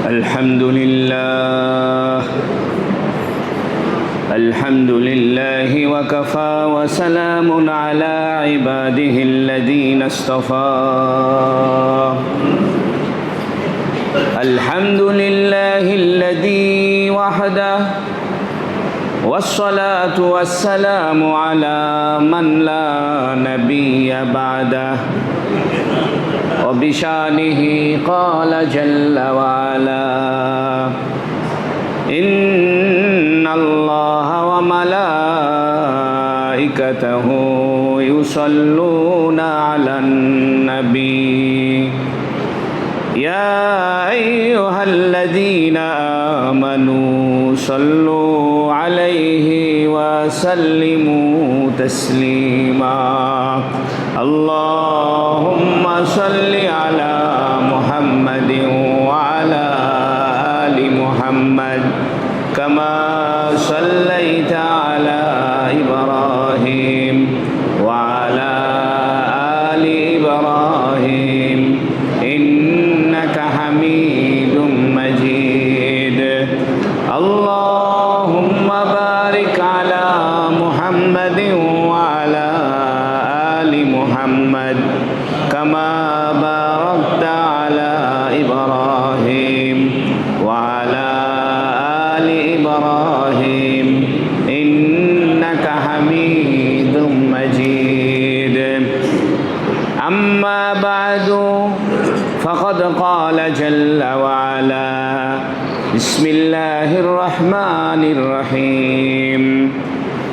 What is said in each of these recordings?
الحمد لله وكفى وسلام على عباده الذين اصطفى الحمد لله الذي وحده والصلاة والسلام على من لا نبي بعده وبشانه قال جل وعلا إن الله وملائكته يصلون على النبي يا أيها الذين آمنوا صلوا عليه وسلموا تسليما اللهم صل على محمد وعلى آل محمد كما صليت على إبراهيم وعلى آل إبراهيم إنك حميد مجيد اللهم بارك على محمد وعلى آل محمد كما باركت على إبراهيم وعلى آل إبراهيم إنك حميد مجيد أما بعد فقد قال جل وعلا بسم الله الرحمن الرحيم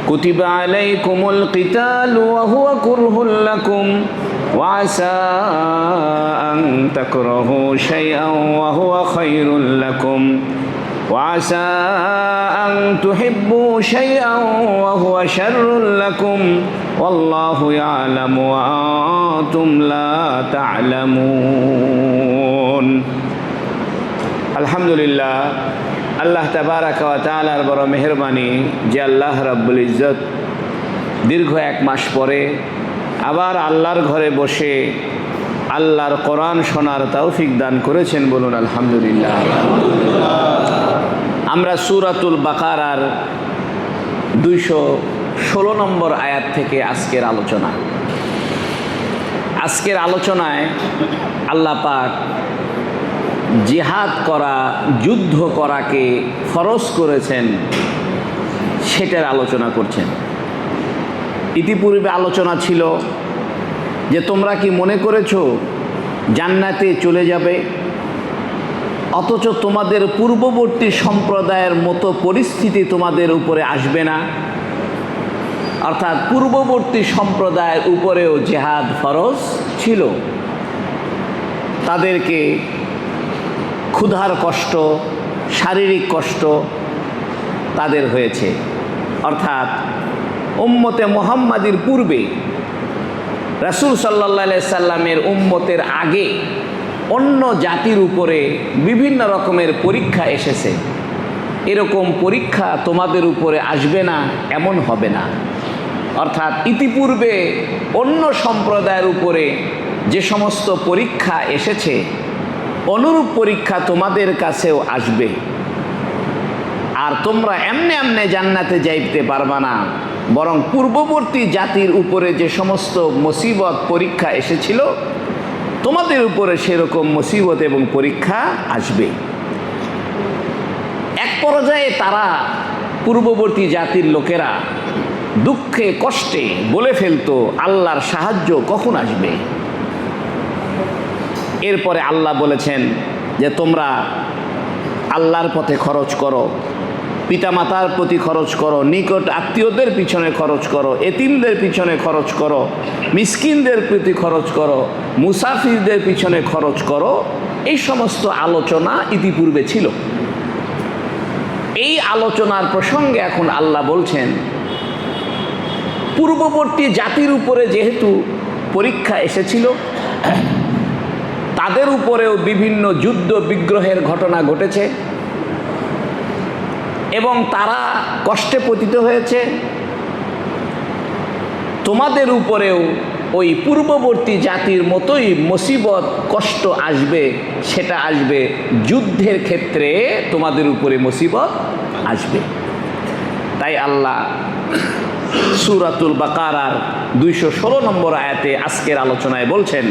كتب عليكم القتال وهو كره لكم وعسى أن تكرهوا شيئا وهو خير لكم وعسى أن تحبوا شيئا وهو شر لكم والله يعلم وأنتم لا تعلمون আলহামদুলিল্লাহ আল্লাহ তাবারাকা ওয়া তাআলার বড় মেহেরবানি যে আল্লাহ রাব্বুল ইজ্জত দীর্ঘ এক মাস পরে আবার আল্লাহর ঘরে বসে আল্লাহর কোরআন শোনার তৌফিক দান করেছেন, বলুন আলহামদুলিল্লাহ। আমরা সূরাতুল বাকারার 216 নম্বর আয়াত থেকে আজকের আলোচনায় আল্লাহ পাক জিহাদ করা, যুদ্ধ করাকে ফরজ করেছেন, সেটার আলোচনা করছেন। ইতিপূর্বে আলোচনা ছিল যে তোমরা কি মনে করেছো জান্নাতে চলে যাবে, অথচ তোমাদের পূর্ববর্তী সম্প্রদায়ের মতো পরিস্থিতি তোমাদের উপরে আসবে না। অর্থাৎ পূর্ববর্তী সম্প্রদায়ের উপরেও জিহাদ ফরজ ছিল, তাদেরকে ক্ষুধার কষ্ট, শারীরিক কষ্ট তাদের হয়েছে। অর্থাৎ উম্মতে মুহাম্মাদির পূর্বে রাসূল সাল্লাল্লাহু আলাইহি সাল্লামের উম্মতের আগে অন্য জাতির উপরে বিভিন্ন রকমের পরীক্ষা এসেছে। এরকম পরীক্ষা তোমাদের উপরে আসবে না, এমন হবে না। অর্থাৎ ইতিপূর্বে অন্য সম্প্রদায়ের উপরে যে সমস্ত পরীক্ষা এসেছে, অনুরূপ পরীক্ষা তোমাদের কাছেও আসবে। আর তোমরা এমনি এমনি জান্নাতে যাইতে পারবা না, বরং পূর্ববর্তী জাতির উপরে যে সমস্ত মুসিবত পরীক্ষা এসেছিল, তোমাদের উপরে সেরকম মুসিবত এবং পরীক্ষা আসবে। এক পর্যায়ে তারা, পূর্ববর্তী জাতির লোকেরা দুঃখে কষ্টে বলে ফেলতো, আল্লাহর সাহায্য কখন আসবে। এরপরে আল্লাহ বলেছেন যে তোমরা আল্লাহর পথে খরচ করো, পিতামাতার প্রতি খরচ করো, নিকট আত্মীয়দের পিছনে খরচ করো, এতিমদের পিছনে খরচ করো, মিসকিনদের প্রতি খরচ করো, মুসাফিরদের পিছনে খরচ করো। এই সমস্ত আলোচনা ইতিপূর্বে ছিল। এই আলোচনার প্রসঙ্গে এখন আল্লাহ বলছেন, পূর্ববর্তী জাতির উপরে যেহেতু পরীক্ষা এসেছিল, তাদের উপরেও বিভিন্ন যুদ্ধ বিগ্রহের ঘটনা ঘটেছে এবং তারা কষ্টে পতিত হয়েছে। তোমাদের উপরেও ওই পূর্ববর্তী জাতির মতোই মুসিবত কষ্ট আসবে, সেটা আসবে যুদ্ধের ক্ষেত্রে তোমাদের উপরে মুসিবত আসবে। তাই আল্লাহ সূরাতুল বাকারার 216 নম্বর আয়াতে আজকের আলোচনায় বলছেন,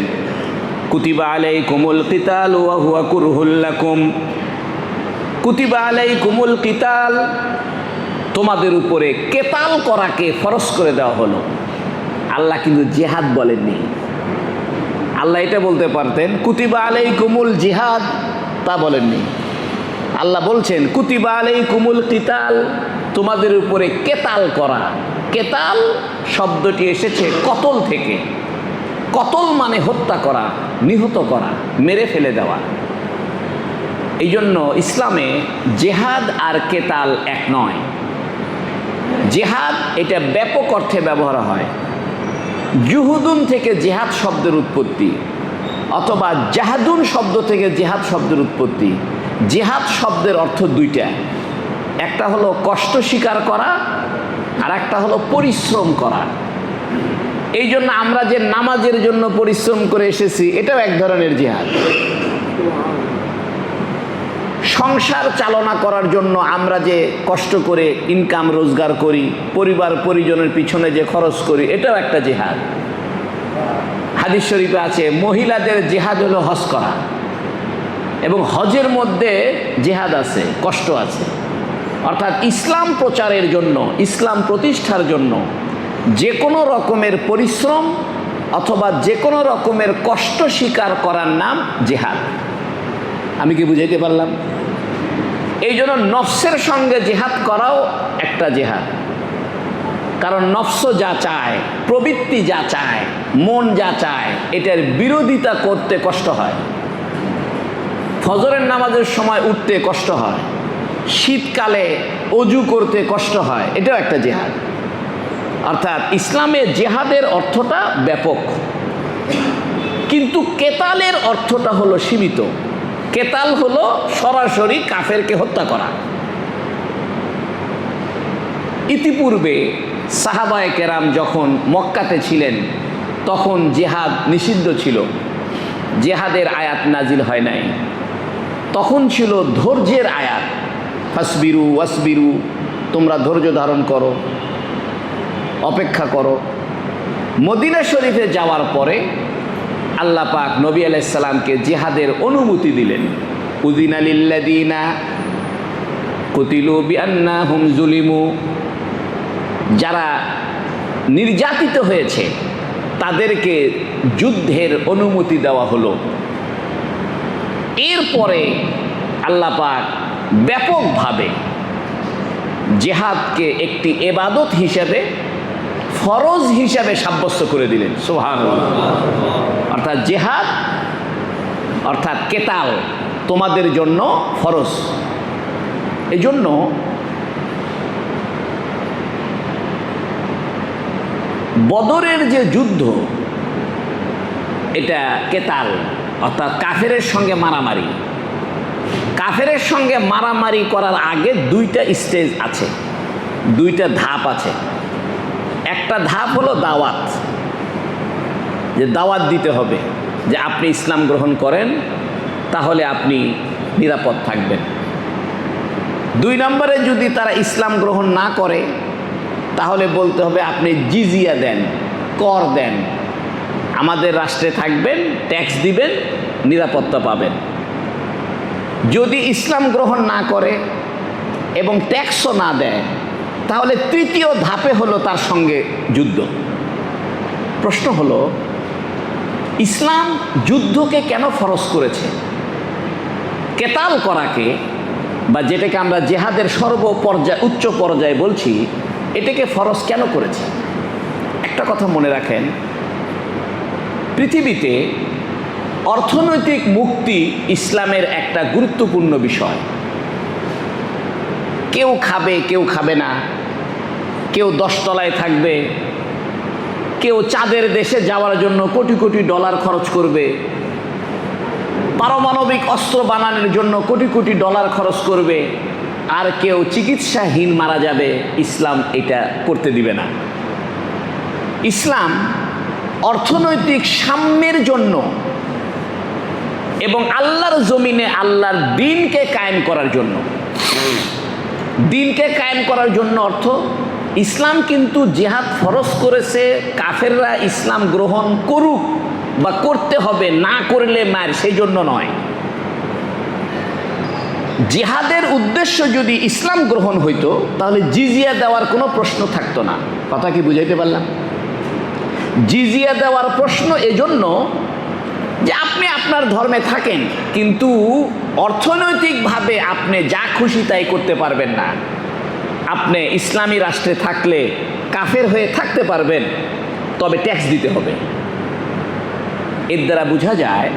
কুতিবা আলাইকুমুল কিতাল ওয়া হুয়া কুরহুল লাকুম। কুতিবা আলাইকুমুল কিতাল, তোমাদের উপরে কেতাল করাকে ফরজ করে দেওয়া হলো। আল্লাহ কিন্তু জিহাদ বলেননি। আল্লাহ এটা বলতে পারতেন কুতিবা আলাইকুমুল জিহাদ, তা বলেননি। আল্লাহ বলছেন কুতিবা আলাইকুমুল কিতাল, তোমাদের উপরে কেতাল করা। কেতাল শব্দটি এসেছে কতল থেকে। কতল মানে হত্যা করা, নিহত করা, মেরে ফেলে দেওয়া। এই জন্য ইসলামে জেহাদ আর কেতাল এক নয়। জেহাদ এটা ব্যাপক অর্থে ব্যবহার হয়। জুহুদুন থেকে জেহাদ শব্দের উৎপত্তি, অথবা জাহাদুন শব্দ থেকে জেহাদ শব্দের উৎপত্তি। জেহাদ শব্দের অর্থ দুইটা, একটা হলো কষ্ট স্বীকার করা, আর একটা হলো পরিশ্রম করা। এই জন্য আমরা যে নামাজের জন্য পরিশ্রম করে এসেছি, এটাও এক ধরনের জিহাদ। সংসার চালনা করার জন্য আমরা যে কষ্ট করে ইনকাম রোজগার করি, পরিবার পরিজনের পিছনে যে খরচ করি, এটাও একটা জিহাদ। হাদিস শরীফে আছে মহিলাদের জিহাদ হলো হজ করা, এবং হজের মধ্যে জিহাদ আছে, কষ্ট আছে। অর্থাৎ ইসলাম প্রচারের জন্য, ইসলাম প্রতিষ্ঠার জন্য যে কোনো রকমের পরিশ্রম অথবা যে কোনো রকমের কষ্ট স্বীকার করার নাম জিহাদ। আমি কি বুঝাইতে পারলাম? এই জন্য নফসের সঙ্গে জিহাদ করাও একটা জিহাদ। কারণ নফস যা চায়, প্রবৃত্তি যা চায়, মন যা চায়, এটার বিরোধিতা করতে কষ্ট হয়। ফজরের নামাজের সময় উঠতে কষ্ট হয়, শীতকালে অজু করতে কষ্ট হয়, এটাও একটা জিহাদ। অর্থাৎ ইসলামে জিহাদের অর্থটা ব্যাপক, কিন্তু কেতালের অর্থটা হলো সীমিত। কেতাল হলো সরাসরি কাফেরকে হত্যা করা। ইতিপূর্বে সাহাবায়ে কেরাম যখন মক্কাতে ছিলেন, তখন জিহাদ নিষিদ্ধ ছিল, জিহাদের আয়াত নাজিল হয় নাই। তখন ছিল ধৈর্যের আয়াত, ফাসবিরু ওয়াসবিরু, তোমরা ধৈর্য ধারণ করো, অপেক্ষা করো। মদিনা শরীফে যাওয়ার পরে আল্লাহ পাক নবী আলাইহিস সালামকে জিহাদের অনুমতি দিলেন। উযিনা লিল্লাযিনা কুতিলু বিআন্নাহুম যুলিমু, যারা নির্যাতিত হয়েছে তাদেরকে যুদ্ধের অনুমতি দেওয়া হলো। এরপরে আল্লাহ পাক ব্যাপকভাবে জিহাদকে একটি ইবাদত হিসেবে, ফরজ হিসাবে সাব্যস্ত করে দিলেন। সুবহানাল্লাহ। অর্থাৎ জিহাদ অর্থাৎ কেতাল তোমাদের জন্য ফরজ। এজন্য বদরের যে যুদ্ধ, এটা কেতাল, অর্থাৎ কাফেরের সঙ্গে মারামারি। কাফেরের সঙ্গে মারামারি করার আগে দুইটা স্টেজ আছে, দুইটা ধাপ আছে। একটা ধাপ হলো দাওয়াত, যে দাওয়াত দিতে হবে যে আপনি ইসলাম গ্রহণ করেন, তাহলে আপনি নিরাপদ থাকবেন। 2 নম্বরে যদি তারা ইসলাম গ্রহণ না করে, তাহলে বলতে হবে আপনি জিজিয়া দেন, কর দেন, আমাদের রাষ্ট্রে থাকবেন, ট্যাক্স দিবেন, নিরাপত্তা পাবেন। যদি ইসলাম গ্রহণ না করে এবং ট্যাক্সও না দেয়, তাহলে তৃতীয় ধাপে হলো তার সঙ্গে যুদ্ধ। প্রশ্ন হলো, ইসলাম যুদ্ধকে কেন ফরজ করেছে? কেতাল করাকে, বা যেটাকে আমরা জিহাদের উচ্চ পর্যায়ে বলছি, এটাকে ফরজ কেন করেছে? একটা কথা মনে রাখেন, পৃথিবীতে অর্থনৈতিক মুক্তি ইসলামের একটা গুরুত্বপূর্ণ বিষয়। কেউ খাবে, কেউ খাবে না, কেউ 10 তলায় থাকবে, কেউ চাঁদের দেশে যাওয়ার জন্য কোটি কোটি ডলার খরচ করবে, পারমাণবিক অস্ত্র বানানোর জন্য কোটি কোটি ডলার খরচ করবে, আর কেউ চিকিৎসাহীন মারা যাবে। ইসলাম এটা করতে দিবে না। ইসলাম অর্থনৈতিক সাম্যের জন্য এবং আল্লাহর জমিনে আল্লাহর দ্বীনকে কায়েম করার জন্য। দ্বীনকে কায়েম করার জন্য অর্থ, ইসলাম কিন্তু জিহাদ ফরজ করেছে, কাফেররা ইসলাম গ্রহণ করুক বা করতে হবে, না করলে মার, সেই জন্য নয়। জিহাদের উদ্দেশ্য যদি ইসলাম গ্রহণ হইতো তাহলে জিজিয়া দেওয়ার কোনো প্রশ্ন থাকতো না। কথা কি বুঝাইতে পারলাম? জিজিয়া দেওয়ার প্রশ্ন এজন্য যে আপনি আপনার ধর্মে থাকেন, কিন্তু অর্থনৈতিকভাবে আপনি যা খুশি তাই করতে পারবেন না। আপনি ইসলামী রাষ্ট্রে থাকলে কাফের হয়ে থাকতে পারবেন, তবে ট্যাক্স দিতে হবে। এর দ্বারা বোঝা যায়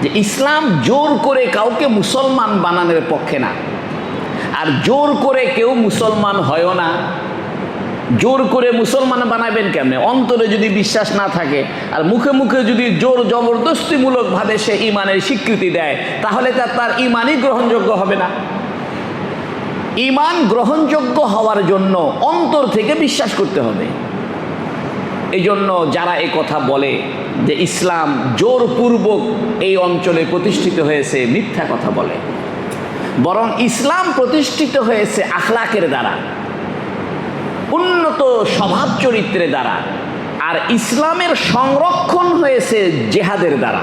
যে ইসলাম জোর করে কাউকে মুসলমান বানানোর পক্ষে না, আর জোর করে কেউ মুসলমান হয়ও না। জোর করে মুসলমান বানাবেন কেমনে? অন্তরে যদি বিশ্বাস না থাকে আর মুখে মুখে যদি জোর জবরদস্তিমূলকভাবে সে ইমানের স্বীকৃতি দেয়, তাহলে তার ইমানই গ্রহণযোগ্য হবে না। ইমান গ্রহণযোগ্য হওয়ার জন্য অন্তর থেকে বিশ্বাস করতে হবে। এই জন্য যারা এই কথা বলে যে ইসলাম জোরপূর্বক এই অঞ্চলে প্রতিষ্ঠিত হয়েছে, মিথ্যা কথা বলে। বরং ইসলাম প্রতিষ্ঠিত হয়েছে আখলাকের দ্বারা, উন্নত স্বভাব চরিত্রের দ্বারা, আর ইসলামের সংরক্ষণ হয়েছে জেহাদের দ্বারা।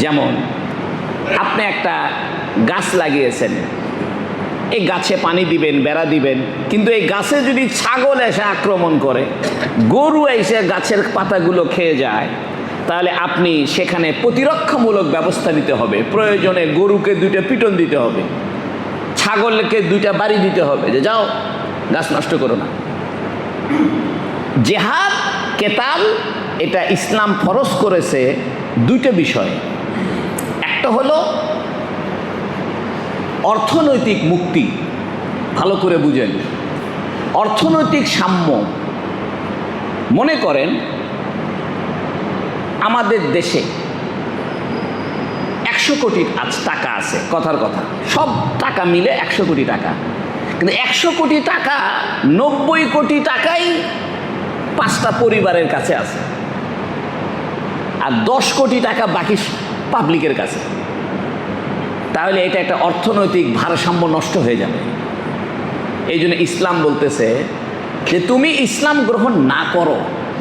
যেমন আপনি একটা গাছ লাগিয়েছেন, এই গাছে পানি দিবেন, বেড়া দিবেন, কিন্তু এই গাছে যদি ছাগল এসে আক্রমণ করে, গরু এসে গাছের পাতাগুলো খেয়ে যায়, তাহলে আপনি সেখানে প্রতিরক্ষামূলক ব্যবস্থা নিতে হবে। প্রয়োজনে গরুকে 2টা পিটন দিতে হবে, ছাগলকে 2টা বাড়ি দিতে হবে, যে যাও গাছ নষ্ট করো না। জেহাদ, কেতাল, এটা ইসলাম ফরজ করেছে 2টা বিষয়। একটা হলো অর্থনৈতিক মুক্তি, ভালো করে বুঝেন, অর্থনৈতিক সাম্য। মনে করেন আমাদের দেশে 100 কোটি টাকা আছে, কথার কথা, সব টাকা মিলে 100 কোটি টাকা, কিন্তু 100 কোটি টাকা 90 কোটি টাকাই 5টা পরিবারের কাছে আছে, আর 10 কোটি টাকা বাকি পাবলিকের কাছে। তাহলে এটা একটা অর্থনৈতিক ভারসাম্য নষ্ট হয়ে যাবে। এই জন্য ইসলাম বলতেছে যে তুমি ইসলাম গ্রহণ না করো,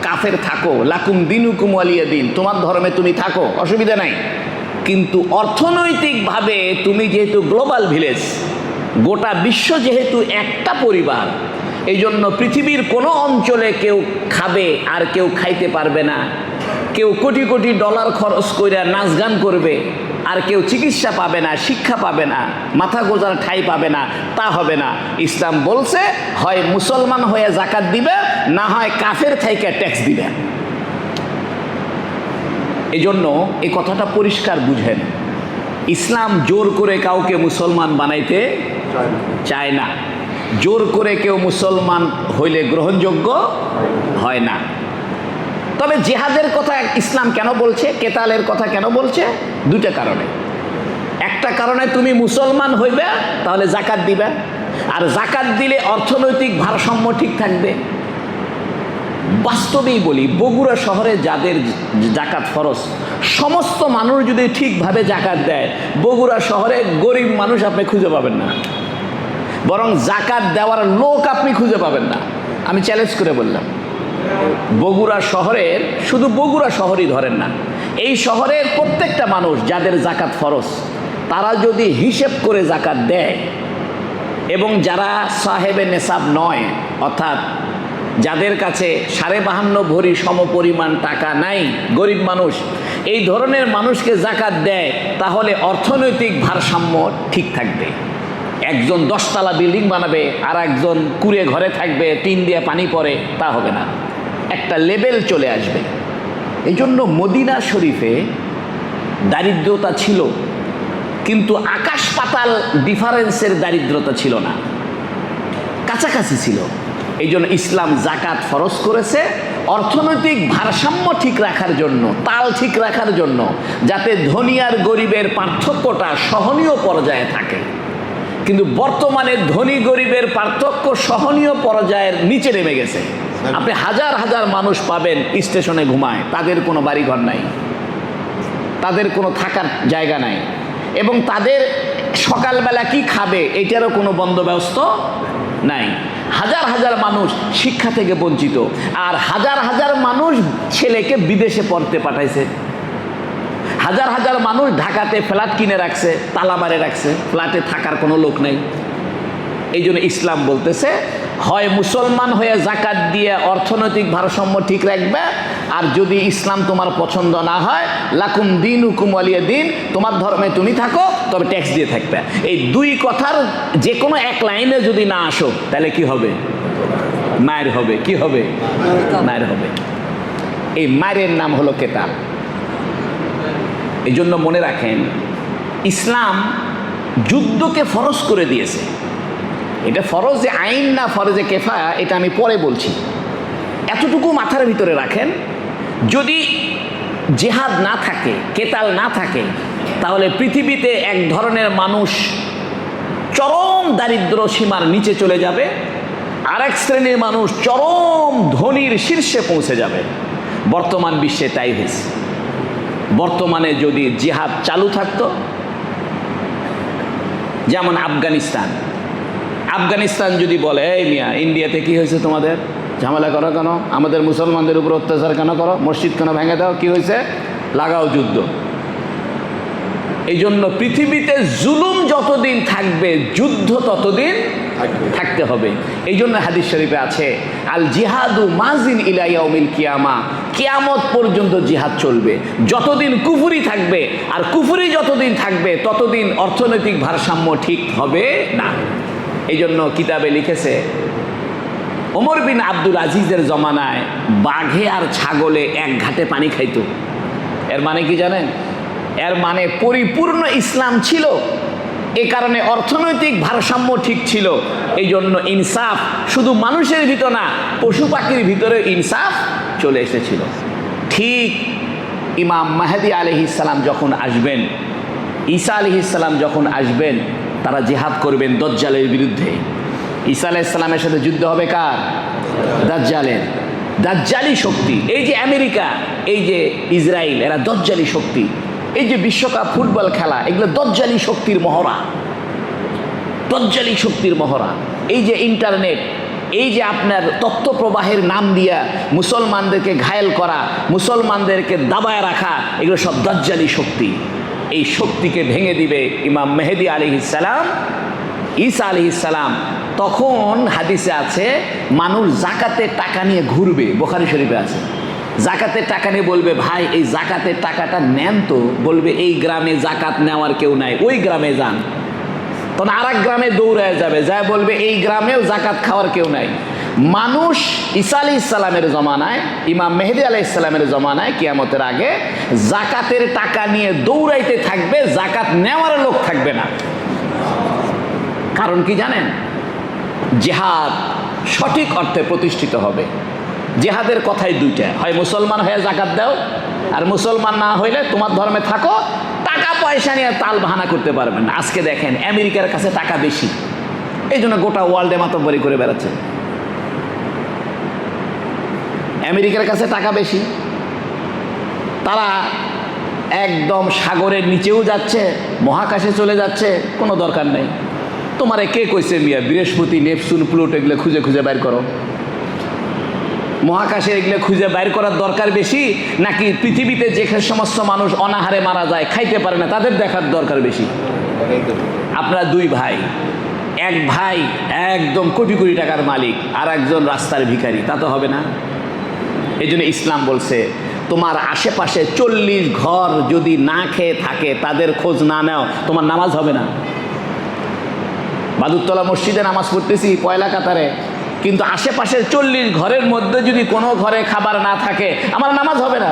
কাফের থাকো, লাকুম দিনুকুম ওয়ালিয়া দিন, তোমার ধর্মে তুমি থাকো, অসুবিধা নাই, কিন্তু অর্থনৈতিকভাবে তুমি যেহেতু গ্লোবাল ভিলেজ, গোটা বিশ্ব যেহেতু একটা পরিবার, এই জন্য পৃথিবীর কোনো অঞ্চলে কেউ খাবে আর কেউ খাইতে পারবে না, কেউ কোটি কোটি ডলার খরচ করে নাচ গান করবে, আর কেউ চিকিৎসা পাবে না, শিক্ষা পাবে না, মাথা গোজার ঠাঁই পাবে না, তা হবে না। ইসলাম বলছে হয় মুসলমান হয়ে জাকাত দিবে, না হয় কাফের থেকে ট্যাক্স দিবে। এই জন্য এই কথাটা পরিষ্কার বুঝেন, ইসলাম জোর করে কাউকে মুসলমান বানাইতে চায় না, জোর করে কেউ মুসলমান হইলে গ্রহণযোগ্য হয় না। তবে জিহাদের কথা ইসলাম কেন বলছে, কেতালের কথা কেন বলছে? 2টা কারণে। একটা কারণে তুমি মুসলমান হইবে, তাহলে জাকাত দিবে, আর জাকাত দিলে অর্থনৈতিক ভারসাম্য ঠিক থাকবে। বাস্তবেই বলি, বগুড়া শহরে যাদের জাকাত ফরজ, সমস্ত মানুষ যদি ঠিকভাবে জাকাত দেয়, বগুড়া শহরে গরিব মানুষ আপনি খুঁজে পাবেন না, বরং জাকাত দেওয়ার লোক আপনি খুঁজে পাবেন না। আমি চ্যালেঞ্জ করে বললাম, বগুড়া শহরের, শুধু বগুড়া শহরই ধরেন না, এই শহরের প্রত্যেকটা মানুষ যাদের জাকাত ফরজ, তারা যদি হিসেব করে জাকাত দেয়, এবং যারা সাহেবে নেসাব নয়, অর্থাৎ যাদের কাছে 52.5 ভরি সমপরিমাণ টাকা নাই, গরিব মানুষ, এই ধরনের মানুষকে জাকাত দেয়, তাহলে অর্থনৈতিক ভারসাম্য ঠিক থাকবে। একজন 10 তলা বিল্ডিং বানাবে, আর একজন কুড়ে ঘরে থাকবে, টিন দিয়ে পানি পড়ে, তা হবে না, একটা লেভেল চলে আসবে। এই জন্য মদিনা শরীফে দারিদ্রতা ছিল, কিন্তু আকাশ পাতাল ডিফারেন্সের দারিদ্রতা ছিল না, কাছাকাছি ছিল। এই জন্য ইসলাম জাকাত ফরজ করেছে অর্থনৈতিক ভারসাম্য ঠিক রাখার জন্য, তাল ঠিক রাখার জন্য, যাতে ধনী আর গরিবের পার্থক্যটা সহনীয় পর্যায়ে থাকে। কিন্তু বর্তমানে ধনী গরিবের পার্থক্য সহনীয় পর্যায়ের নিচে নেমে গেছে। আপনি হাজার হাজার মানুষ পাবেন স্টেশনে ঘুমায়, তাদের কোনো বাড়িঘর নাই, তাদের কোনো থাকার জায়গা নাই, এবং তাদের সকালবেলা কি খাবে এটারও কোনো বন্দোবস্ত নাই। হাজার হাজার মানুষ শিক্ষা থেকে বঞ্চিত, আর হাজার হাজার মানুষ ছেলেকে বিদেশে পড়তে পাঠাইছে। হাজার হাজার মানুষ ঢাকাতে ফ্ল্যাট কিনে রাখছে, তালা মারে রাখছে, ফ্ল্যাটে থাকার কোনো লোক নেই। এই জন্য ইসলাম বলতেছে, হয় মুসলমান হয়ে জাকাত দিয়ে অর্থনৈতিক ভারসাম্য ঠিক রাখবে, আর যদি ইসলাম তোমার পছন্দ না হয়, লাকুম দীনুকুম ওয়ালিয়া দিন, তোমার ধর্মে তুমি থাকো, তবে ট্যাক্স দিয়ে থাকবে। এই দুই কথার যে কোনো এক লাইনে যদি না আসো, তাহলে কি হবে? মায়ের হবে। কি হবে? মায়ের হবে। এই মায়ের নাম হলো কেতাল। এই জন্য মনে রাখেন, ইসলাম যুদ্ধকে ফরজ করে দিয়েছে। এটা ফরজে আইন না ফরজে কেফায়া, এটা আমি পরে বলছি। এতটুকু মাথার ভিতরে রাখেন, যদি জিহাদ না থাকে, কেতাল না থাকে, তাহলে পৃথিবীতে এক ধরনের মানুষ চরম দারিদ্র সীমার নিচে চলে যাবে, আরেক শ্রেণীর মানুষ চরম ধনীর শীর্ষে পৌঁছে যাবে। বর্তমান বিশ্বে তাই হয়েছে। বর্তমানে যদি জিহাদ চালু থাকতো, যেমন আফগানিস্তান যদি বলে, এই মিয়া ইন্ডিয়াতে কি হয়েছে, তোমাদের ঝামেলা করো কেন, আমাদের মুসলমানদের উপর অত্যাচার কেন করো, মসজিদ কেন ভেঙে দাও, কি হয়েছে, লাগাও যুদ্ধ। এই জন্য পৃথিবীতে জুলুম যতদিন থাকবে, যুদ্ধ ততদিন থাকতে হবে। এই জন্য হাদিস শরীফে আছে, আল জিহাদু মাজিন ইলা ইয়াউমিল কিয়ামা, কিয়ামত পর্যন্ত জিহাদ চলবে। যতদিন কুফরি থাকবে, আর কুফরি যতদিন থাকবে, ততদিন অর্থনৈতিক ভারসাম্য ঠিক হবে না। এই জন্য কিতাবে লিখেছে, ওমর বিন আব্দুল আজিজের জমানায় বাঘে আর ছাগলে এক ঘাটে পানি খাইতো। এর মানে কি জানেন? এর মানে পরিপূর্ণ ইসলাম ছিল, এ কারণে অর্থনৈতিক ভারসাম্য ঠিক ছিল। এই জন্য ইনসাফ শুধু মানুষের ভিতর না, পশু পাখির ভিতরে ইনসাফ চলে এসেছিল। ঠিক ইমাম মাহদি আলাইহিস সালাম যখন আসবেন, ঈসা আলাইহিস সালাম যখন আসবেন, তারা জিহাদ করবেন দাজ্জালের বিরুদ্ধে। ঈসা আলাইহিস সালামের সাথে যুদ্ধ হবে কার? দাজ্জালের। দাজ্জালি শক্তি, এই যে আমেরিকা, এই যে ইসরায়েল, এরা দাজ্জালি শক্তি। এই যে বিশ্বকাপ ফুটবল খেলা, এগুলো দাজ্জালি শক্তির মহড়া, দাজ্জালি শক্তির মহড়া। এই যে ইন্টারনেট, এই যে আপনার তথ্য প্রবাহের নাম দিয়া মুসলমানদেরকে ঘায়েল করা, মুসলমানদেরকে দাবায় রাখা, এগুলো সব দাজ্জালি শক্তি। এই শক্তিকে ভেঙে দিবে ইমাম মেহেদী আলাইহিস সালাম, ঈসা আলাইহিস সালাম। তখন হাদিসে আছে, মানুষ জাকাতের টাকা নিয়ে ঘুরবে, বুখারী শরীফে আছে। জাকাতের টাকা নিয়ে বলবে, ভাই এই জাকাতের টাকাটা নেন তো। বলবে, এই গ্রামে জাকাত নেওয়ার কেউ নাই, ওই গ্রামে যান। তখন আর এক গ্রামে দৌড়ায় যাবে, যায় বলবে, এই গ্রামেও জাকাত খাওয়ার কেউ নাই। মানুষ ঈসা আলাইহিস সালামের জমানায়, ইমাম মেহেদী আলাইহিস সালামের জমানায়, কিয়ামতের আগে জাকাতের টাকা নিয়ে দৌড়াইতে থাকবে, জাকাত নেওয়ার লোক থাকবে না। কারণ কি জানেন? জিহাদ সঠিক অর্থে প্রতিষ্ঠিত হবে। জিহাদের কথাই দুইটা, হয় মুসলমান হয়ে জাকাত দাও, আর মুসলমান না হইলে তোমার ধর্মে থাকো, টাকা পয়সা নিয়ে তাল বাহানা করতে পারবেন না। আজকে দেখেন আমেরিকার কাছে টাকা বেশি, এই জন্য গোটা ওয়ার্ল্ডে মাতব্বরি করে বেড়াচ্ছে। আমেরিকার কাছে টাকা বেশি, তারা একদম সাগরের নিচেও যাচ্ছে, মহাকাশে চলে যাচ্ছে, কোনো দরকার নেই। তোমারে কে কইছে মিয়া বৃহস্পতি, নেপচুন, প্লুটো এগুলো খুঁজে খুঁজে বের করো? মহাকাশে এগুলো খুঁজে বাইর করার দরকার বেশি, নাকি পৃথিবীতে যে সমস্ত মানুষ অনাহারে মারা যায়, খাইতে পারে না, তাদের দেখার দরকার বেশি? আপনারা দুই ভাই, এক ভাই একদম কোটি কোটি টাকার মালিক, আর একজন রাস্তার ভিখারি, তা তো হবে না। এই জন্য ইসলাম বলছে, তোমার আশেপাশে 40 ঘর যদি না খেয়ে থাকে, তাদের খোঁজ না নাও, তোমার নামাজ হবে না। বাদুরতলা মসজিদে নামাজ পড়তেছি পয়লা কাতারে, কিন্তু আশেপাশের 40 ঘরের মধ্যে যদি কোনো ঘরে খাবার না থাকে, আমার নামাজ হবে না।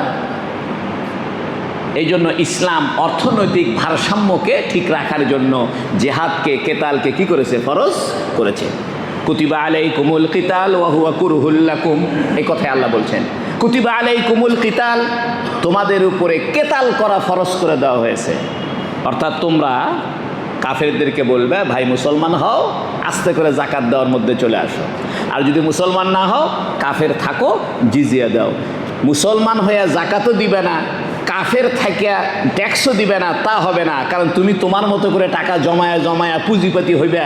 এই জন্য ইসলাম অর্থনৈতিক ভারসাম্যকে ঠিক রাখার জন্য জিহাদকে, কেতালকে কি করেছে? ফরজ করেছে। কুতিবা আলাইকুমুল কিতাল ওয়া হুয়া কুরহুল লাকুম, এই কথাই আল্লাহ বলছেন। কুতিবা আলাইকুমুল কিতাল, তোমাদের উপরে কেতাল করা ফরজ করে দেওয়া হয়েছে। অর্থাৎ তোমরা কাফেরদেরকে বলবে, ভাই মুসলমান হও, আস্তে করে জাকাত দেওয়ার মধ্যে চলে আসো। আর যদি মুসলমান না হও, কাফের থাকো, জিজিয়া দাও। মুসলমান হইয়া জাকাতও দিবে না, কাফের থাকিয়া ট্যাক্সও দিবে না, তা হবে না। কারণ তুমি তোমার মতো করে টাকা জমায়া জমায়া পুঁজিপাতি হইবে,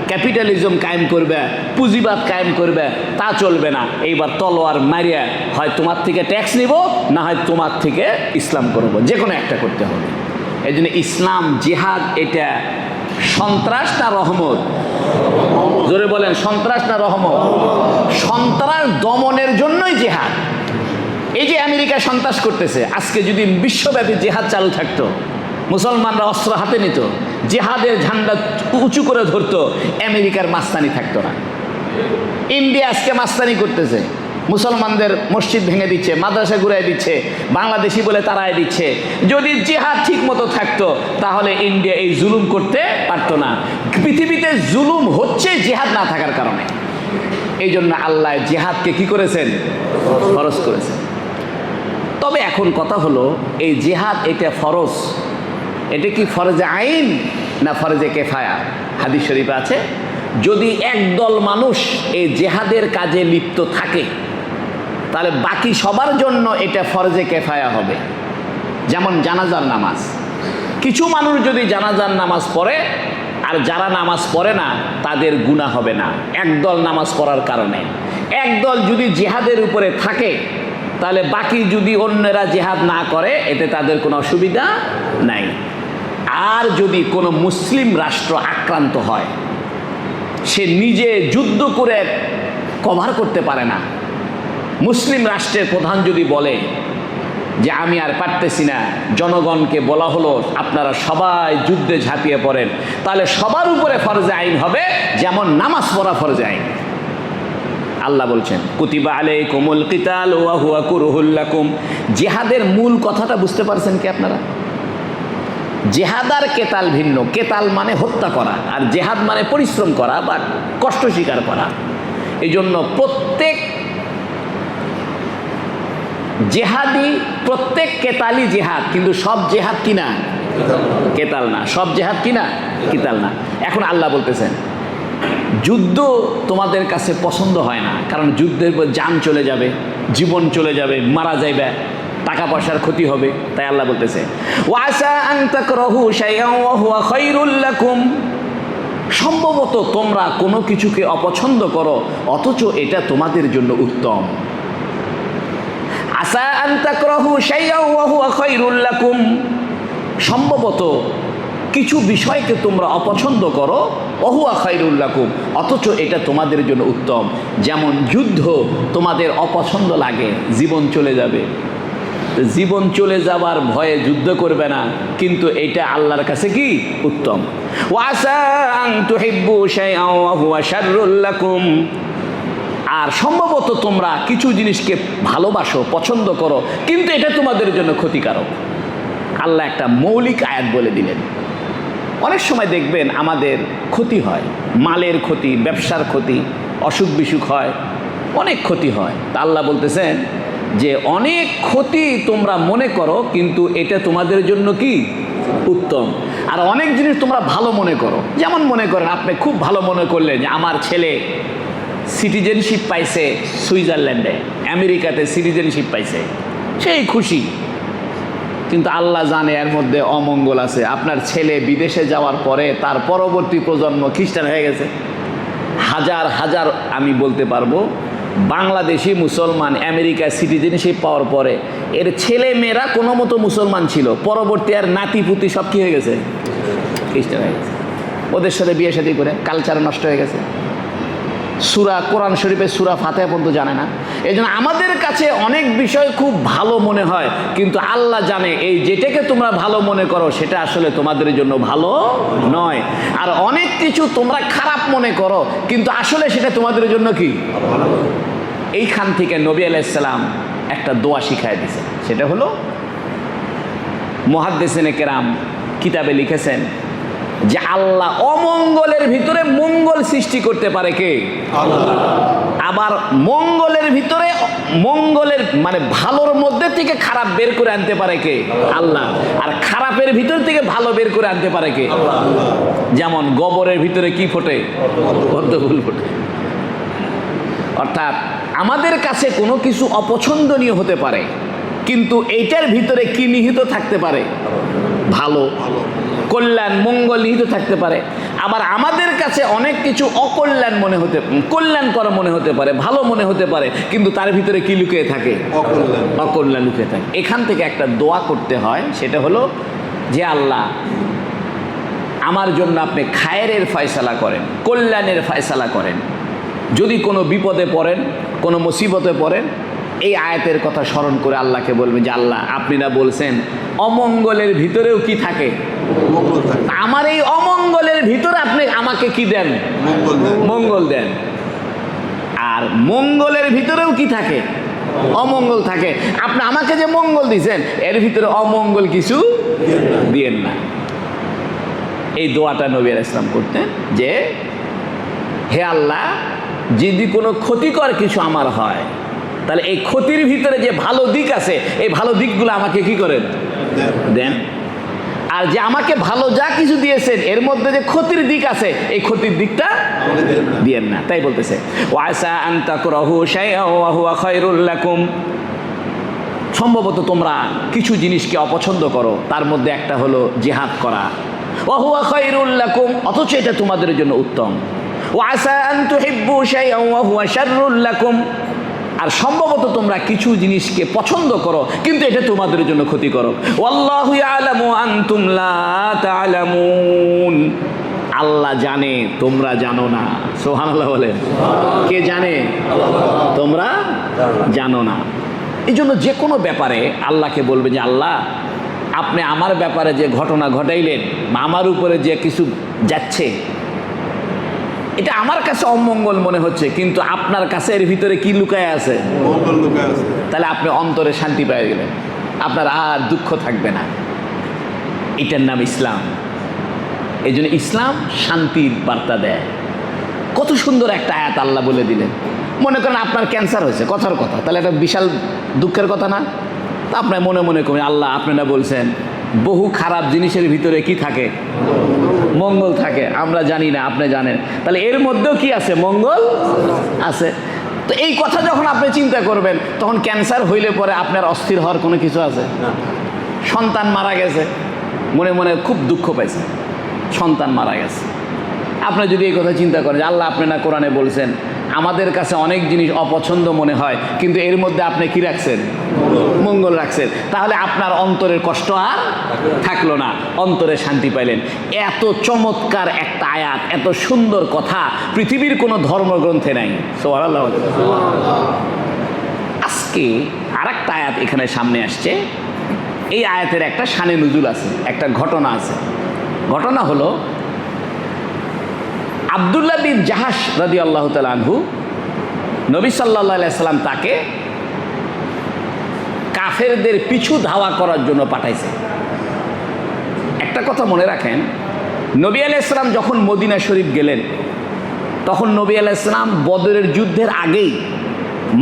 ক্যাপিটালিজম কায়েম করবে, পুঁজিবাদ কায়েম করবে, তা চলবে না। এইবার তলোয়ার মারিয়া হয় তোমার থেকে ট্যাক্স নিব, না হয় তোমার থেকে ইসলাম করব, যে কোনো একটা করতে হবে। এই জন্য ইসলাম জিহাদ এটা সন্ত্রাস না রহমত? জোরে বলেন, সন্ত্রাস না রহমত? সন্ত্রাস দমনের জন্যই জিহাদ। এই যে আমেরিকা সন্ত্রাস করতেছে, আজকে যদি বিশ্বব্যাপী জিহাদ চালু থাকতো, মুসলমানরা অস্ত্র হাতে নিত, জিহাদের ঝান্ডা উঁচু করে ধরতো, আমেরিকার মাস্তানি থাকতো না। ইন্ডিয়া আজকে মাস্তানি করতেছে, মুসলমানদের মসজিদ ভেঙে দিচ্ছে, মাদ্রাসা ঘুরাই দিচ্ছে, বাংলাদেশি বলে তারাই দিচ্ছে। যদি জিহাদ ঠিক মতো থাকতো তাহলে ইন্ডিয়া এই জুলুম করতে পারতো না। পৃথিবীতে জুলুম হচ্ছে জিহাদ না থাকার কারণে। এই জন্য আল্লাহ জিহাদকে কি করেছেন? ফরজ করেছেন। তবে এখন কথা হলো, এই জিহাদ এটা ফরজ, এটা কি ফরজে আইন না ফরজে কেফায়া? হাদিস শরীফে আছে, যদি একদল মানুষ এই জিহাদের কাজে লিপ্ত থাকে তাহলে বাকি সবার জন্য এটা ফরজে কেফায়া হবে। যেমন জানাজার নামাজ, কিছু মানুষ যদি জানাজার নামাজ পড়ে আর যারা নামাজ পড়ে না তাদের গুনাহ হবে না একদল নামাজ পড়ার কারণে। একদল যদি জিহাদের উপরে থাকে তাহলে বাকি যদি অন্যরা জিহাদ না করে এতে তাদের কোনো অসুবিধা নাই। আর যদি কোনো মুসলিম রাষ্ট্র আক্রান্ত হয়, সে নিজে যুদ্ধ করে কভার করতে পারে না, মুসলিম রাষ্ট্রের প্রধান যদি বলে যে আমি আর পারতেছি না, জনগণকে বলা হলো আপনারা সবাই যুদ্ধে ঝাঁপিয়ে পড়েন, তাহলে সবার উপরে ফরজে আইন হবে, যেমন নামাজ পড়া ফরজে আইন। আল্লাহ বলছেন কুতিবা আলাইকুমুল কিতাল ওয়া হুয়া কুরহুল লাকুম। জিহাদের মূল কথাটা বুঝতে পারছেন কি আপনারা? জিহাদ আর কেতাল ভিন্ন। কেতাল মানে হত্যা করা, আর জিহাদ মানে পরিশ্রম করা বা কষ্ট স্বীকার করা। এই জন্য প্রত্যেক জেহাদি, প্রত্যেক কেতালি জেহাদ, কিন্তু সব জেহাদ কিনা কেতাল না, সব জেহাদ কিনা কিতাল না। এখন আল্লাহ বলতেছেন যুদ্ধ তোমাদের কাছে পছন্দ হয় না, কারণ যুদ্ধের পর জান চলে যাবে, জীবন চলে যাবে, মারা যাইবে, টাকা পয়সার ক্ষতি হবে। তাই আল্লাহ বলতেছে ওয়াসা আন তাকরাহু শাইআন ওয়া হুয়া খায়রুল লাকুম। সম্ভবত তোমরা কোনো কিছুকে অপছন্দ করো অথচ এটা তোমাদের জন্য উত্তম। আসা আন তাকরাহু শাইআন ওয়া হুয়া খায়রুল লাকুম। সম্ভবত কিছু বিষয়কে তোমরা অপছন্দ করো, ওয়া হুয়া খায়রুল লাকুম, অথচ এটা তোমাদের জন্য উত্তম। যেমন যুদ্ধ তোমাদের অপছন্দ লাগে, জীবন চলে যাবে, জীবন চলে যাবার ভয়ে যুদ্ধ করবে না, কিন্তু এটা আল্লাহর কাছে কি উত্তম। ওয়াসা আন তুহিব্বু শাইআন ওয়া হুয়া শাররুল লাকুম। আর সম্ভবত তোমরা কিছু জিনিসকে ভালোবাসো, পছন্দ করো, কিন্তু এটা তোমাদের জন্য ক্ষতিকারক। আল্লাহ একটা মৌলিক আয়াত বলে দিলেন। অনেক সময় দেখবেন আমাদের ক্ষতি হয়, মালের ক্ষতি, ব্যবসার ক্ষতি, অসুখ বিসুখ হয়, অনেক ক্ষতি হয়। তা আল্লাহ বলতেছেন যে অনেক ক্ষতি তোমরা মনে করো, কিন্তু এটা তোমাদের জন্য কি উত্তম। আর অনেক জিনিস তোমরা ভালো মনে করো, যেমন মনে করেন আপনি খুব ভালো মনে করলেন যে আমার ছেলে সিটিজেনশিপ পাইছে সুইজারল্যান্ডে, আমেরিকাতে সিটিজেনশিপ পাইছে, সেই খুশি। কিন্তু আল্লাহ জানে এর মধ্যে অমঙ্গল আছে। আপনার ছেলে বিদেশে যাওয়ার পরে তার পরবর্তী প্রজন্ম খ্রিস্টান হয়ে গেছে। হাজার হাজার আমি বলতে পারবো বাংলাদেশি মুসলমান আমেরিকায় সিটিজেনশিপ পাওয়ার পরে এর ছেলে মেয়েরা কোনো মতো মুসলমান ছিল, পরবর্তী আর নাতি পুতি সব কী হয়ে গেছে? খ্রিস্টান হয়ে গেছে। ওদের সাথে বিয়ে শাদী করে কালচার নষ্ট হয়ে গেছে। সূরা কোরআন শরীফের সূরা ফাতিহা পর্যন্ত জানে না। এই জন্য আমাদের কাছে অনেক বিষয় খুব ভালো মনে হয়, কিন্তু আল্লাহ জানে এই যেটাকে তোমরা ভালো মনে করো সেটা আসলে তোমাদের জন্য ভালো নয়। আর অনেক কিছু তোমরা খারাপ মনে করো, কিন্তু আসলে সেটা তোমাদের জন্য কি। এইখান থেকে নবী আলাইহিস সালাম একটা দোয়া শিখায় দিয়েছে, সেটা হলো মুহাদ্দিসিনে কেরাম কিতাবে লিখেছেন যে আল্লাহ অমঙ্গলের ভিতরে মঙ্গল সৃষ্টি করতে পারে কে? আল্লাহ। আবার মঙ্গলের ভিতরে মঙ্গলের মানে ভালোর মধ্যে থেকে খারাপ বের করে আনতে পারে কে? আল্লাহ। আর খারাপের ভিতর থেকে ভালো বের করে আনতে পারে কে? আল্লাহ। যেমন গোবরের ভিতরে কি ফোটে? পদ্ম ফুল ফোটে। অর্থাৎ আমাদের কাছে কোনো কিছু অপছন্দনীয় হতে পারে, কিন্তু এইটার ভিতরে কি নিহিত থাকতে পারে? ভালো, কল্যাণ, মঙ্গল নিহিত থাকতে পারে। আবার আমাদের কাছে অনেক কিছু অকল্যাণ মনে হতে, কল্যাণকর মনে হতে পারে, ভালো মনে হতে পারে, কিন্তু তার ভিতরে কি লুকিয়ে থাকে? অকল্যাণ লুকিয়ে থাকে। এখান থেকে একটা দোয়া করতে হয়, সেটা হলো যে আল্লাহ আমার জন্য আপনি খায়েরের ফয়সালা করেন, কল্যাণের ফয়সালা করেন। যদি কোনো বিপদে পড়েন, কোনো মুসিবতে পড়েন, এই আয়াতের কথা স্মরণ করে আল্লাহকে বলবেন যে আল্লাহ আপনি না বলছেন অমঙ্গলের ভিতরেও কি থাকে? আমার এই অমঙ্গলের ভিতরে আপনি আমাকে কি দেন? মঙ্গল দেন। আর মঙ্গলের ভিতরেও কি থাকে? অমঙ্গল থাকে। আপনি আমাকে যে মঙ্গল দিয়েছেন এর ভিতরে অমঙ্গল কিছু দিয়েন না। এই দোয়াটা নবী আলাইহিস সালাম করতেন যে হে আল্লাহ, যদি কোনো ক্ষতিকর কিছু আমার হয় তাহলে এই ক্ষতির ভিতরে যে ভালো দিক আছে এই ভালো দিকগুলো আমাকে কি করেন? দেন। আর যে আমাকে ভালো যা কিছু দিয়েছেন এর মধ্যে যে ক্ষতির দিক আছে এই ক্ষতির দিকটা দিয়েন না। তাই বলতেছে ওয়াসা আন তাকরাহু শাইআন ওয়া হুয়া খায়রুল লাকুম, সম্ভবত তোমরা কিছু জিনিসকে অপছন্দ করো, তার মধ্যে একটা হলো জিহাদ করা, ওয়া হুয়া খায়রুল লাকুম, অথচ এটা তোমাদের জন্য উত্তম। ওয়াসা আন তুহিব্বু শাইআন ওয়া হুয়া শাররুল লাকুম, আর সম্ভবত তোমরা কিছু জিনিসকে পছন্দ করো কিন্তু এটা তোমাদের জন্য ক্ষতিকারক। ওয়াল্লাহু ইয়ালামু আনতুম লা তা'লামুন, আল্লাহ জানে তোমরা জানো না। সুবহানাল্লাহ বলেন। কে জানে? তোমরা জানো না। এই জন্য যে কোনো ব্যাপারে আল্লাহকে বলবে যে আল্লাহ আপনি আমার ব্যাপারে যে ঘটনা ঘটাইলেন, আমার উপরে যে কিছু যাচ্ছে এটা আমার কাছে অমঙ্গল মনে হচ্ছে, কিন্তু আপনার কাছে এর ভিতরে কি লুকায় আছে? মঙ্গল লুকায় আছে। তাহলে আপনি অন্তরে শান্তি পেয়ে গেলেন, আপনার আর দুঃখ থাকবে না। এটার নাম ইসলাম। এই জন্য ইসলাম শান্তির বার্তা দেয়। কত সুন্দর একটা আয়াত আল্লাহ বলে দিলেন। মনে করেন আপনার ক্যান্সার হয়েছে, কথার কথা, তাহলে একটা বিশাল দুঃখের কথা না? তা আপনার মনে মনে করবেন আল্লাহ আপনারা বলছেন বহু খারাপ জিনিসের ভিতরে কি থাকে? মঙ্গল থাকে। আমরা জানি না, আপনি জানেন। তাহলে এর মধ্যেও কি আছে? মঙ্গল আছে। তো এই কথা যখন আপনি চিন্তা করবেন তখন ক্যান্সার হইলে পরে আপনার অস্থির হওয়ার কোনো কিছু আছে? সন্তান মারা গেছে, মনে মনে খুব দুঃখ পাইছে, সন্তান মারা গেছে। আপনি যদি এই কথা চিন্তা করেন যে আল্লাহ আপনি না কোরআনে বলছেন আমাদের কাছে অনেক জিনিস অপছন্দ মনে হয় কিন্তু এর মধ্যে আপনি কি রাখছেন? মঙ্গল রাখছেন। তাহলে আপনার অন্তরের কষ্ট আর থাকলো না, অন্তরে শান্তি পাইলেন। এত চমৎকার একটা আয়াত, এত সুন্দর কথা পৃথিবীর কোনো ধর্মগ্রন্থে নাই। সুবহানাল্লাহ। আজকে আর একটা আয়াত এখানে সামনে আসছে। এই আয়াতের একটা শানে নুজুল আছে, একটা ঘটনা আছে। ঘটনা হলো আব্দুল্লাহ বিন জাহাশ রাদিয়াল্লাহু তাআলা আনহু, নবী সাল্লাল্লাহু আলাইহি সাল্লাম তাকে কাফেরদের পিছু ধাওয়া করার জন্য পাঠাইছে। একটা কথা মনে রাখেন, নবী আলাইহিস সালাম যখন মদিনা শরীফ গেলেন তখন নবী আলাইহিস সালাম বদরের যুদ্ধের আগেই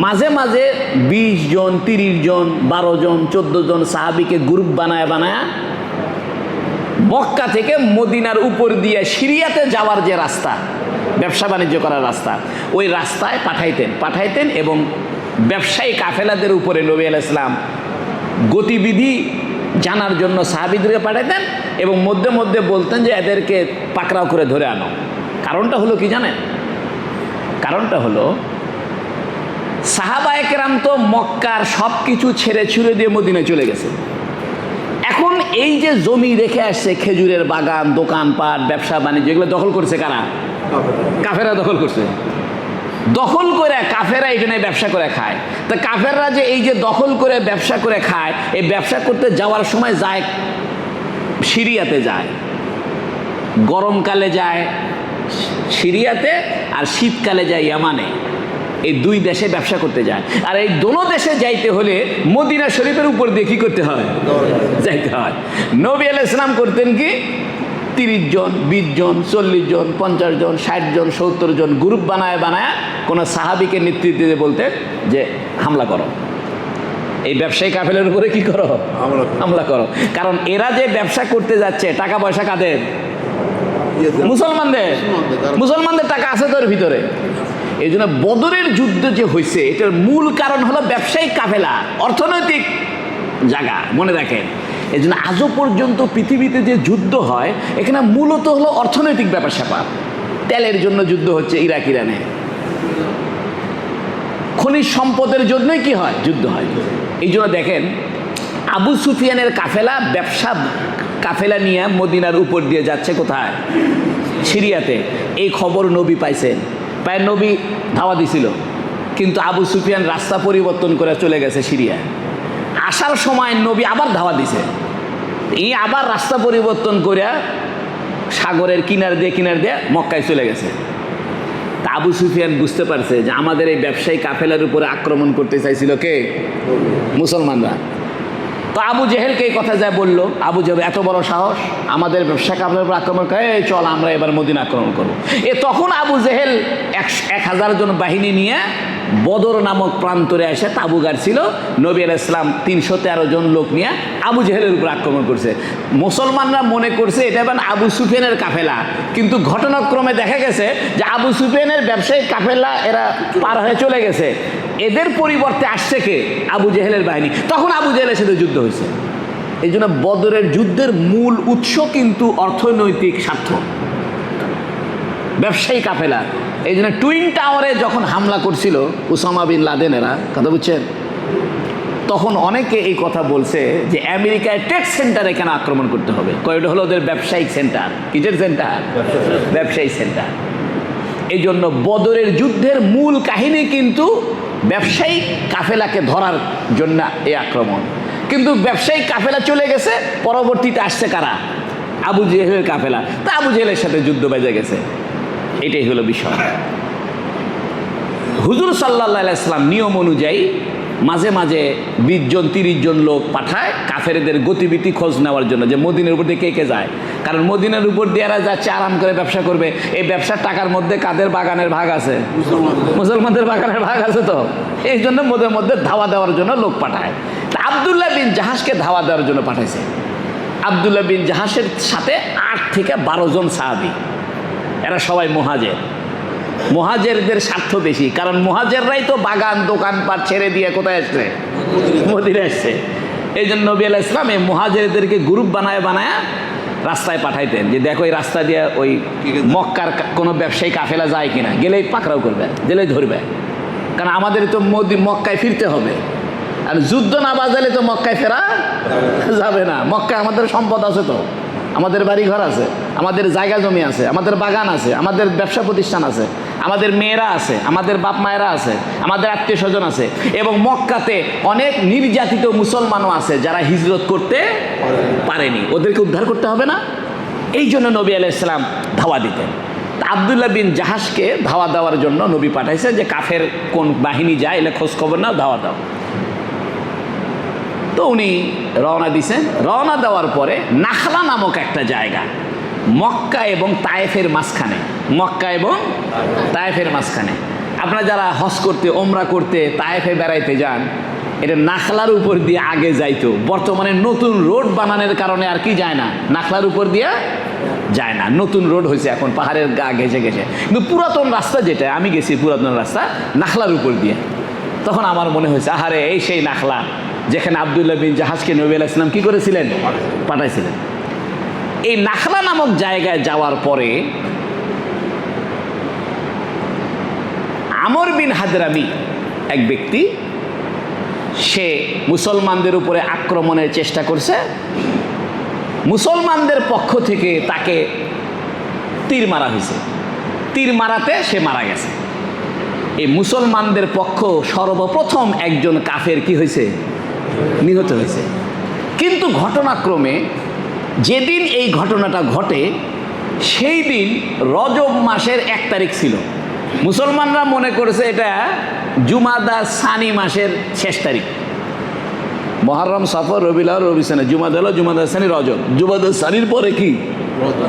মাঝে মাঝে 20 জন, 30 জন, 12 জন, 14 জন সাহাবীকে গ্রুপ বানায় মক্কা থেকে মদিনার উপর দিয়ে সিরিয়াতে যাওয়ার যে রাস্তা, ব্যবসা বাণিজ্য করার রাস্তা, ওই রাস্তায় পাঠাইতেন এবং ব্যবসায়ী কাফেলাদের উপরে নবী আলাইহিস সালাম গতিবিধি জানার জন্য সাহাবীদেরকে পাঠাইতেন এবং মধ্যে মধ্যে বলতেন যে এদেরকে পাকড়াও করে ধরে আনো। কারণটা হলো কি জানেন? কারণটা হলো সাহাবায়ে কেরাম তো মক্কার সব কিছু ছেড়ে ছুড়ে দিয়ে মদিনায় চলে গেছে। এখন এই যে জমি রেখে আসছে, খেজুরের বাগান, দোকানপাট, ব্যবসা বাণিজ্য, এগুলো দখল করছে কারা? কাফেররা দখল করছে। দখল করে কাফেররা এখানে ব্যবসা করে খায়। তা কাফেররা যে এই যে দখল করে ব্যবসা করে খায়, এই ব্যবসা করতে যাওয়ার সময় যায় সিরিয়াতে, যায় গরমকালে যায় সিরিয়াতে আর শীতকালে যায় ইয়ামানে। এই দুই দেশে ব্যবসা করতে যায়। আর এই দোনো দেশে যাইতে হলে মদিনা শরীফের উপর দিয়ে কি করতে হয়? যাইতে হয়। নবী আলাইহিস সালাম করতেন কি? 30 জন, 20 জন, 40 জন, 50 জন, 60 জন, 70 জন গ্রুপ বানায় কোনো সাহাবিকে নেতৃত্ব দিয়ে বলতেন যে হামলা করো, এই ব্যবসায়ী কাফেলার উপরে কি করো, হামলা করো। কারণ এরা যে ব্যবসা করতে যাচ্ছে, টাকা পয়সা কাদের? মুসলমানদের টাকা আছে তোর ভিতরে। এই জন্য বদরের যুদ্ধ যে হয়েছে, এটার মূল কারণ হলো ব্যবসায়িক কাফেলা, অর্থনৈতিক জায়গা, মনে রাখেন। এই জন্য আজও পর্যন্ত পৃথিবীতে যে যুদ্ধ হয়, এখানে মূলত হলো অর্থনৈতিক ব্যাপার স্যাপার। তেলের জন্য যুদ্ধ হচ্ছে ইরাক ইরানে, খনিজ সম্পদের জন্যই কি হয়, যুদ্ধ হয়। এই জন্য দেখেন আবু সুফিয়ানের কাফেলা, ব্যবসা কাফেলা নিয়ে মদিনার উপর দিয়ে যাচ্ছে কোথায়, সিরিয়াতে। এই খবর নবী পাইছেন, পায় নবী ধাওয়া দিছিল, কিন্তু আবু সুফিয়ান রাস্তা পরিবর্তন করে চলে গেছে সিরিয়ায়। আসার সময় নবী আবার ধাওয়া দিছে, এই আবার রাস্তা পরিবর্তন করে সাগরের কিনার দিয়ে মক্কায় চলে গেছে। তা আবু সুফিয়ান বুঝতে পারছে যে আমাদের এই ব্যবসায়ী কাফেলার উপরে আক্রমণ করতে চাইছিল কে, মুসলমানরা। তো আবু জেহেলকে এই কথা যায় বললো, আবু জেহেল এত বড় সাহস আমাদের ব্যবসা কাফেলার উপর আক্রমণ করে, চল আমরা এবার মদিনা আক্রমণ করবো। তখন আবু জেহেল 1000 জন বাহিনী নিয়ে বদর নামক প্রান্তরে এসে তাবু গাড়ছিল। নবী আলাইহিস সালাম 313 জন লোক নিয়ে আবু জেহেলের উপর আক্রমণ করছে। মুসলমানরা মনে করছে এটা এবার আবু সুফিয়ানের কাফেলা, কিন্তু ঘটনাক্রমে দেখা গেছে যে আবু সুফিয়ানের ব্যবসায়িক কাফেলা এরা পার হয়ে চলে গেছে, এদের পরিবর্তে আসছে কে, আবু জেহেলের বাহিনী। তখন আবু জেহেলের সাথে যুদ্ধ হয়েছে। এই জন্য বদরের যুদ্ধের মূল উৎস কিন্তু অর্থনৈতিক স্বার্থ, ব্যবসায়ী কাফেলা। এই জন্য টুইন টাওয়ারে যখন হামলা করছিল উসামা বিন লাদেনেরা, কথা বুঝছেন, তখন অনেকে এই কথা বলছে যে আমেরিকায় ট্রেড সেন্টার এখানে আক্রমণ করতে হবে। কয়টা হলো ওদের ব্যবসায়িক সেন্টার, কিসের সেন্টার, ব্যবসায়িক সেন্টার। এই জন্য বদরের যুদ্ধের মূল কাহিনী কিন্তু ব্যবসায়িক কাফেলাকে ধরার জন্য এই আক্রমণ। কিন্তু ব্যবসায়িক কাফেলা চলে গেছে, পরবর্তীতে আসছে কারা, আবু জেহেলের কাফেলা। তা আবু জেহেলের সাথে যুদ্ধ বেজে গেছে। এটাই হলো বিষয়। হুজুর সাল্লাল্লাহু আলাইহি সাল্লাম নিয়ম অনুযায়ী মাঝে মাঝে 20 জন 30 জন লোক পাঠায় কাফেরদের গতিবিধি খোঁজ নেওয়ার জন্য, যে মদিনার উপর দিয়ে কে কে যায়। কারণ মদিনার উপর দিয়ে এরা যাচ্ছে আরাম করে ব্যবসা করবে, এই ব্যবসার টাকার মধ্যে কাদের বাগানের ভাগ আছে, মুসলমানদের বাগানের ভাগ আছে। তো এই জন্য মধ্যে ধাওয়া দেওয়ার জন্য লোক পাঠায়। আব্দুল্লাহ বিন জাহাজকে ধাওয়া দেওয়ার জন্য পাঠাইছে। আব্দুল্লাহ বিন জাহাজের সাথে 8 থেকে 12 জন সাহাবী, এরা সবাই মুহাজির। মুহাজিরদের স্বার্থ বেশি, কারণ মুহাজিররাই তো বাগান দোকানপাট ছেড়ে দিয়ে কোথায় আসছে, মদিনায় আসছে। এই জন্য নবী আলাইহিস সালাম এই মুহাজিরদেরকে গ্রুপ বানায় রাস্তায় পাঠাইতেন, যে দেখো এই রাস্তা দিয়ে ওই মক্কার কোনো ব্যবসায়ী কাফেলা যায় কিনা, গেলেই পাকড়াও করবে, গেলেই ধরবে। কারণ আমাদের তো মক্কায় ফিরতে হবে, আর যুদ্ধ না বাজালে তো মক্কায় ফেরা যাবে না। মক্কায় আমাদের সম্পদ আছে, তো আমাদের বাড়ি ঘর আছে, আমাদের জায়গা জমি আছে, আমাদের বাগান আছে, আমাদের ব্যবসা প্রতিষ্ঠান আছে, আমাদের মেয়েরা আছে, আমাদের বাপ মায়েরা আছে, আমাদের আত্মীয় স্বজন আছে। এবং মক্কাতে অনেক নির্যাতিত মুসলমানও আছে যারা হিজরত করতে পারেনি, ওদেরকে উদ্ধার করতে হবে না। এই জন্য নবী আলাইহিস সালাম ধাওয়া দিতেন। আব্দুল্লাহ বিন জাহাজকে ধাওয়া দেওয়ার জন্য নবী পাঠাইছে, যে কাফের কোন বাহিনী যায় এলে খোঁজ খবর নাও, ধাওয়া দাও। তো উনি রওনা দিছেন। রওনা দেওয়ার পরে নাখলা নামক একটা জায়গা, মক্কা এবং তায়েফের মাঝখানে, মক্কা এবং তায়েফের মাঝখানে। আপনারা যারা হজ করতে, ওমরা করতে তায়েফে বেড়াইতে যান, এটা নাখলার উপর দিয়ে আগে যাইতো, বর্তমানে নতুন রোড বানানোর কারণে আর কি যায় না, নাখলার উপর দিয়ে যায় না, নতুন রোড হয়েছে এখন পাহাড়ের গা ঘেঁষে ঘেঁষে। কিন্তু পুরাতন রাস্তা যেটা, আমি গেছি পুরাতন রাস্তা নাখলার উপর দিয়ে। তখন আমার মনে হয়েছে, আহারে এই সেই নাখলা যেখানে আব্দুল্লাহ বিন জাহাজকে নবী আলাইহিস সালাম কি করেছিলেন, পাঠাইছিলেন। এই নাখলা নামক জায়গায় যাওয়ার পরে আমর বিন হাদরামি এক ব্যক্তি, সে মুসলমানদের উপরে আক্রমণের চেষ্টা করছে। মুসলমানদের পক্ষ থেকে তাকে তীর মারা হয়েছে, তীর মারাতে সে মারা গেছে। এই মুসলমানদের পক্ষ সর্বপ্রথম একজন কাফের কি হয়েছে, নিহত হয়েছে। কিন্তু ঘটনাক্রমে যেদিন এই ঘটনাটা ঘটে সেই দিন রজব মাসের 1 তারিখ ছিল। মুসলমানরা মনে করেছে এটা জুমাদা সানি মাসের শেষ তারিখ। মুহররম, সফর, রবিউল আউয়াল, রবিউল সানি, জুমাদা সানি, রজব। জুমাদা সানির পরে কি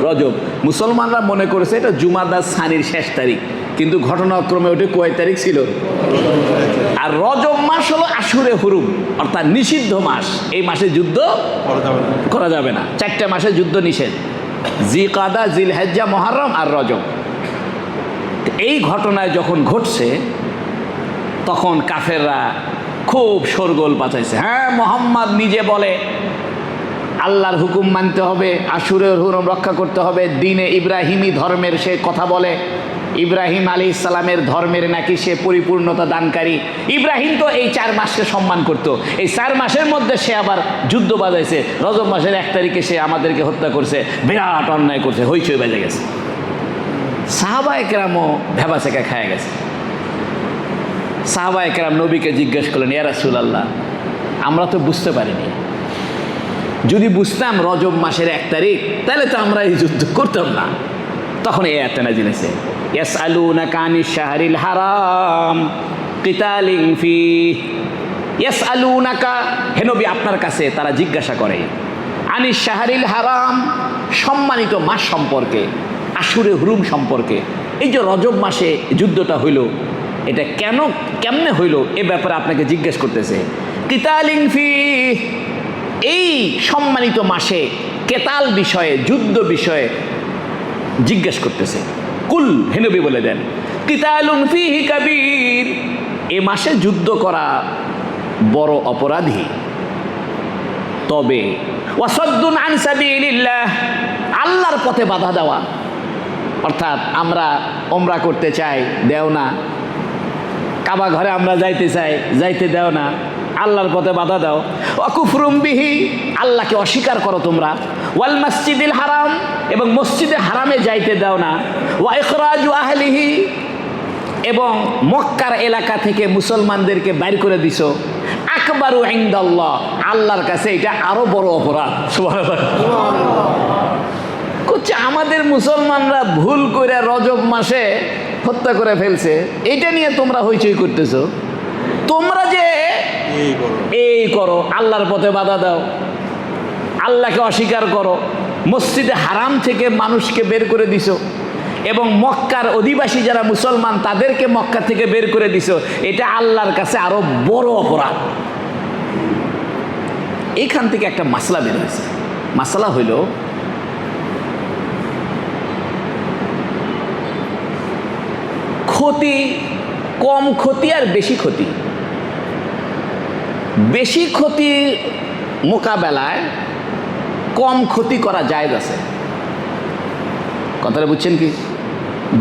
রজব। মুসলমানরা মনে করেছে এটা জুমাদার সানির শেষ তারিখ, কিন্তু ঘটনাক্রমে ওটা কয় তারিখ ছিল? আর রজব মাস হলো আশুরে হুরুম, অর্থাৎ নিষিদ্ধ মাস। এই মাসে যুদ্ধ করা যাবে না। 4টে মাসে যুদ্ধ নিষেধ: জিকাদা, জিলহজ্জা, মুহররম আর রজব। এই ঘটনায় যখন ঘটছে তখন কাফেররা খুব শোরগোল পাচাইছে। হ্যাঁ, মোহাম্মদ নিজে বলে আল্লাহর হুকুম মানতে হবে, আশুরের হুরুম রক্ষা করতে হবে, দ্বীনে ইব্রাহিমী ধর্মের সে কথা বলে। ইব্রাহিম আলাইহিস সালামের ধর্মের নাকি সে পরিপূর্ণতা দানকারী। ইব্রাহিম তো এই 4 মাসকে সম্মান করত। এই 4 মাসের মধ্যে সে আবার যুদ্ধ বাজাইছে। রজব মাসের 1 তারিখে সে আমাদেরকে হত্যা করছে, বিরাট অন্যায় করছে, হইচই বেজে গেছে। সাহাবায়ে কেরামও ভেবাচেকা খায় গেছে। সাহাবায়ে কেরাম নবীকে জিজ্ঞেস করলেন, ইয়া রাসূলুল্লাহ, আমরা তো বুঝতে পারিনি। যদি বুঝতাম রজব মাসের 1 তারিখ, তাহলে তো আমরা এই যুদ্ধ করতাম না। তখন এই আয়াতটা নাযিল হয়েছে, ইয়াসআলুনাকা আনিশ শাহরিল হারাম কিতালিন ফীহি। ইয়াসআলুনাকা, হে নবী আপনার কাছে তারা জিজ্ঞাসা করে, আনিশ শাহরিল হারাম, সম্মানিত মাস সম্পর্কে, আশুরে হুরুম সম্পর্কে। এই যে রজব মাসে যুদ্ধটা হইল, এটা কেমনে হইল এ ব্যাপারে আপনাকে জিজ্ঞেস করতেছে। কিতালিন ফীহি, এই সম্মানিত মাসে কেতাল বিষয়ে, যুদ্ধ বিষয়ে জিজ্ঞেস করতেছে। কুল, হে নবী বলে দেন, কিতালুন ফীহি কাবীর, এ মাসে যুদ্ধ করা বড় অপরাধী। তবে ওয়াসাদ্দুন আন সাবিলিল্লাহ, আল্লাহর পথে বাধা দেওয়া, অর্থাৎ আমরা ওমরা করতে চাই, দেও না। কাবা ঘরে আমরা যাইতে চাই, যাইতে দেও না। আল্লাহর পথে বাধা দাও। ওয়া কুফরুম বিহি, আল্লাহকে অস্বীকার করো তোমরা। ওয়াল মসজিদিল হারাম, এবং মসজিদে হারামে যাইতে দাও না। ওয়া ইখরাজু আহলিহি, এবং মক্কার এলাকা থেকে মুসলমানদেরকে বাইর করে দিছো। আকবারু ইনদাল্লাহ, আল্লাহর কাছে এটা আরো বড় অপরাধ। সুবহানাল্লাহ। আমাদের মুসলমানরা ভুল করে রজব মাসে হত্যা করে ফেলছে, এইটা নিয়ে তোমরা হইচই করতেছো। তোমরা যে এই করো, আল্লাহর পথে বাধা দাও, আল্লাহকে অস্বীকার করো, মসজিদে হারাম থেকে মানুষকে বের করে দিছো, এবং মক্কার অধিবাসী যারা মুসলমান তাদেরকে মক্কা থেকে বের করে দিছো, এটা আল্লাহর কাছে আরো বড় অপরাধ। এইখান থেকে একটা মাসলা বের হয়েছে। মাসলা হইল, ক্ষতি, কম ক্ষতি আর বেশি ক্ষতি। বেশি ক্ষতি মোকাবেলায় কম ক্ষতি করা জায়েজ আছে। কথাটা বুঝছেন কি?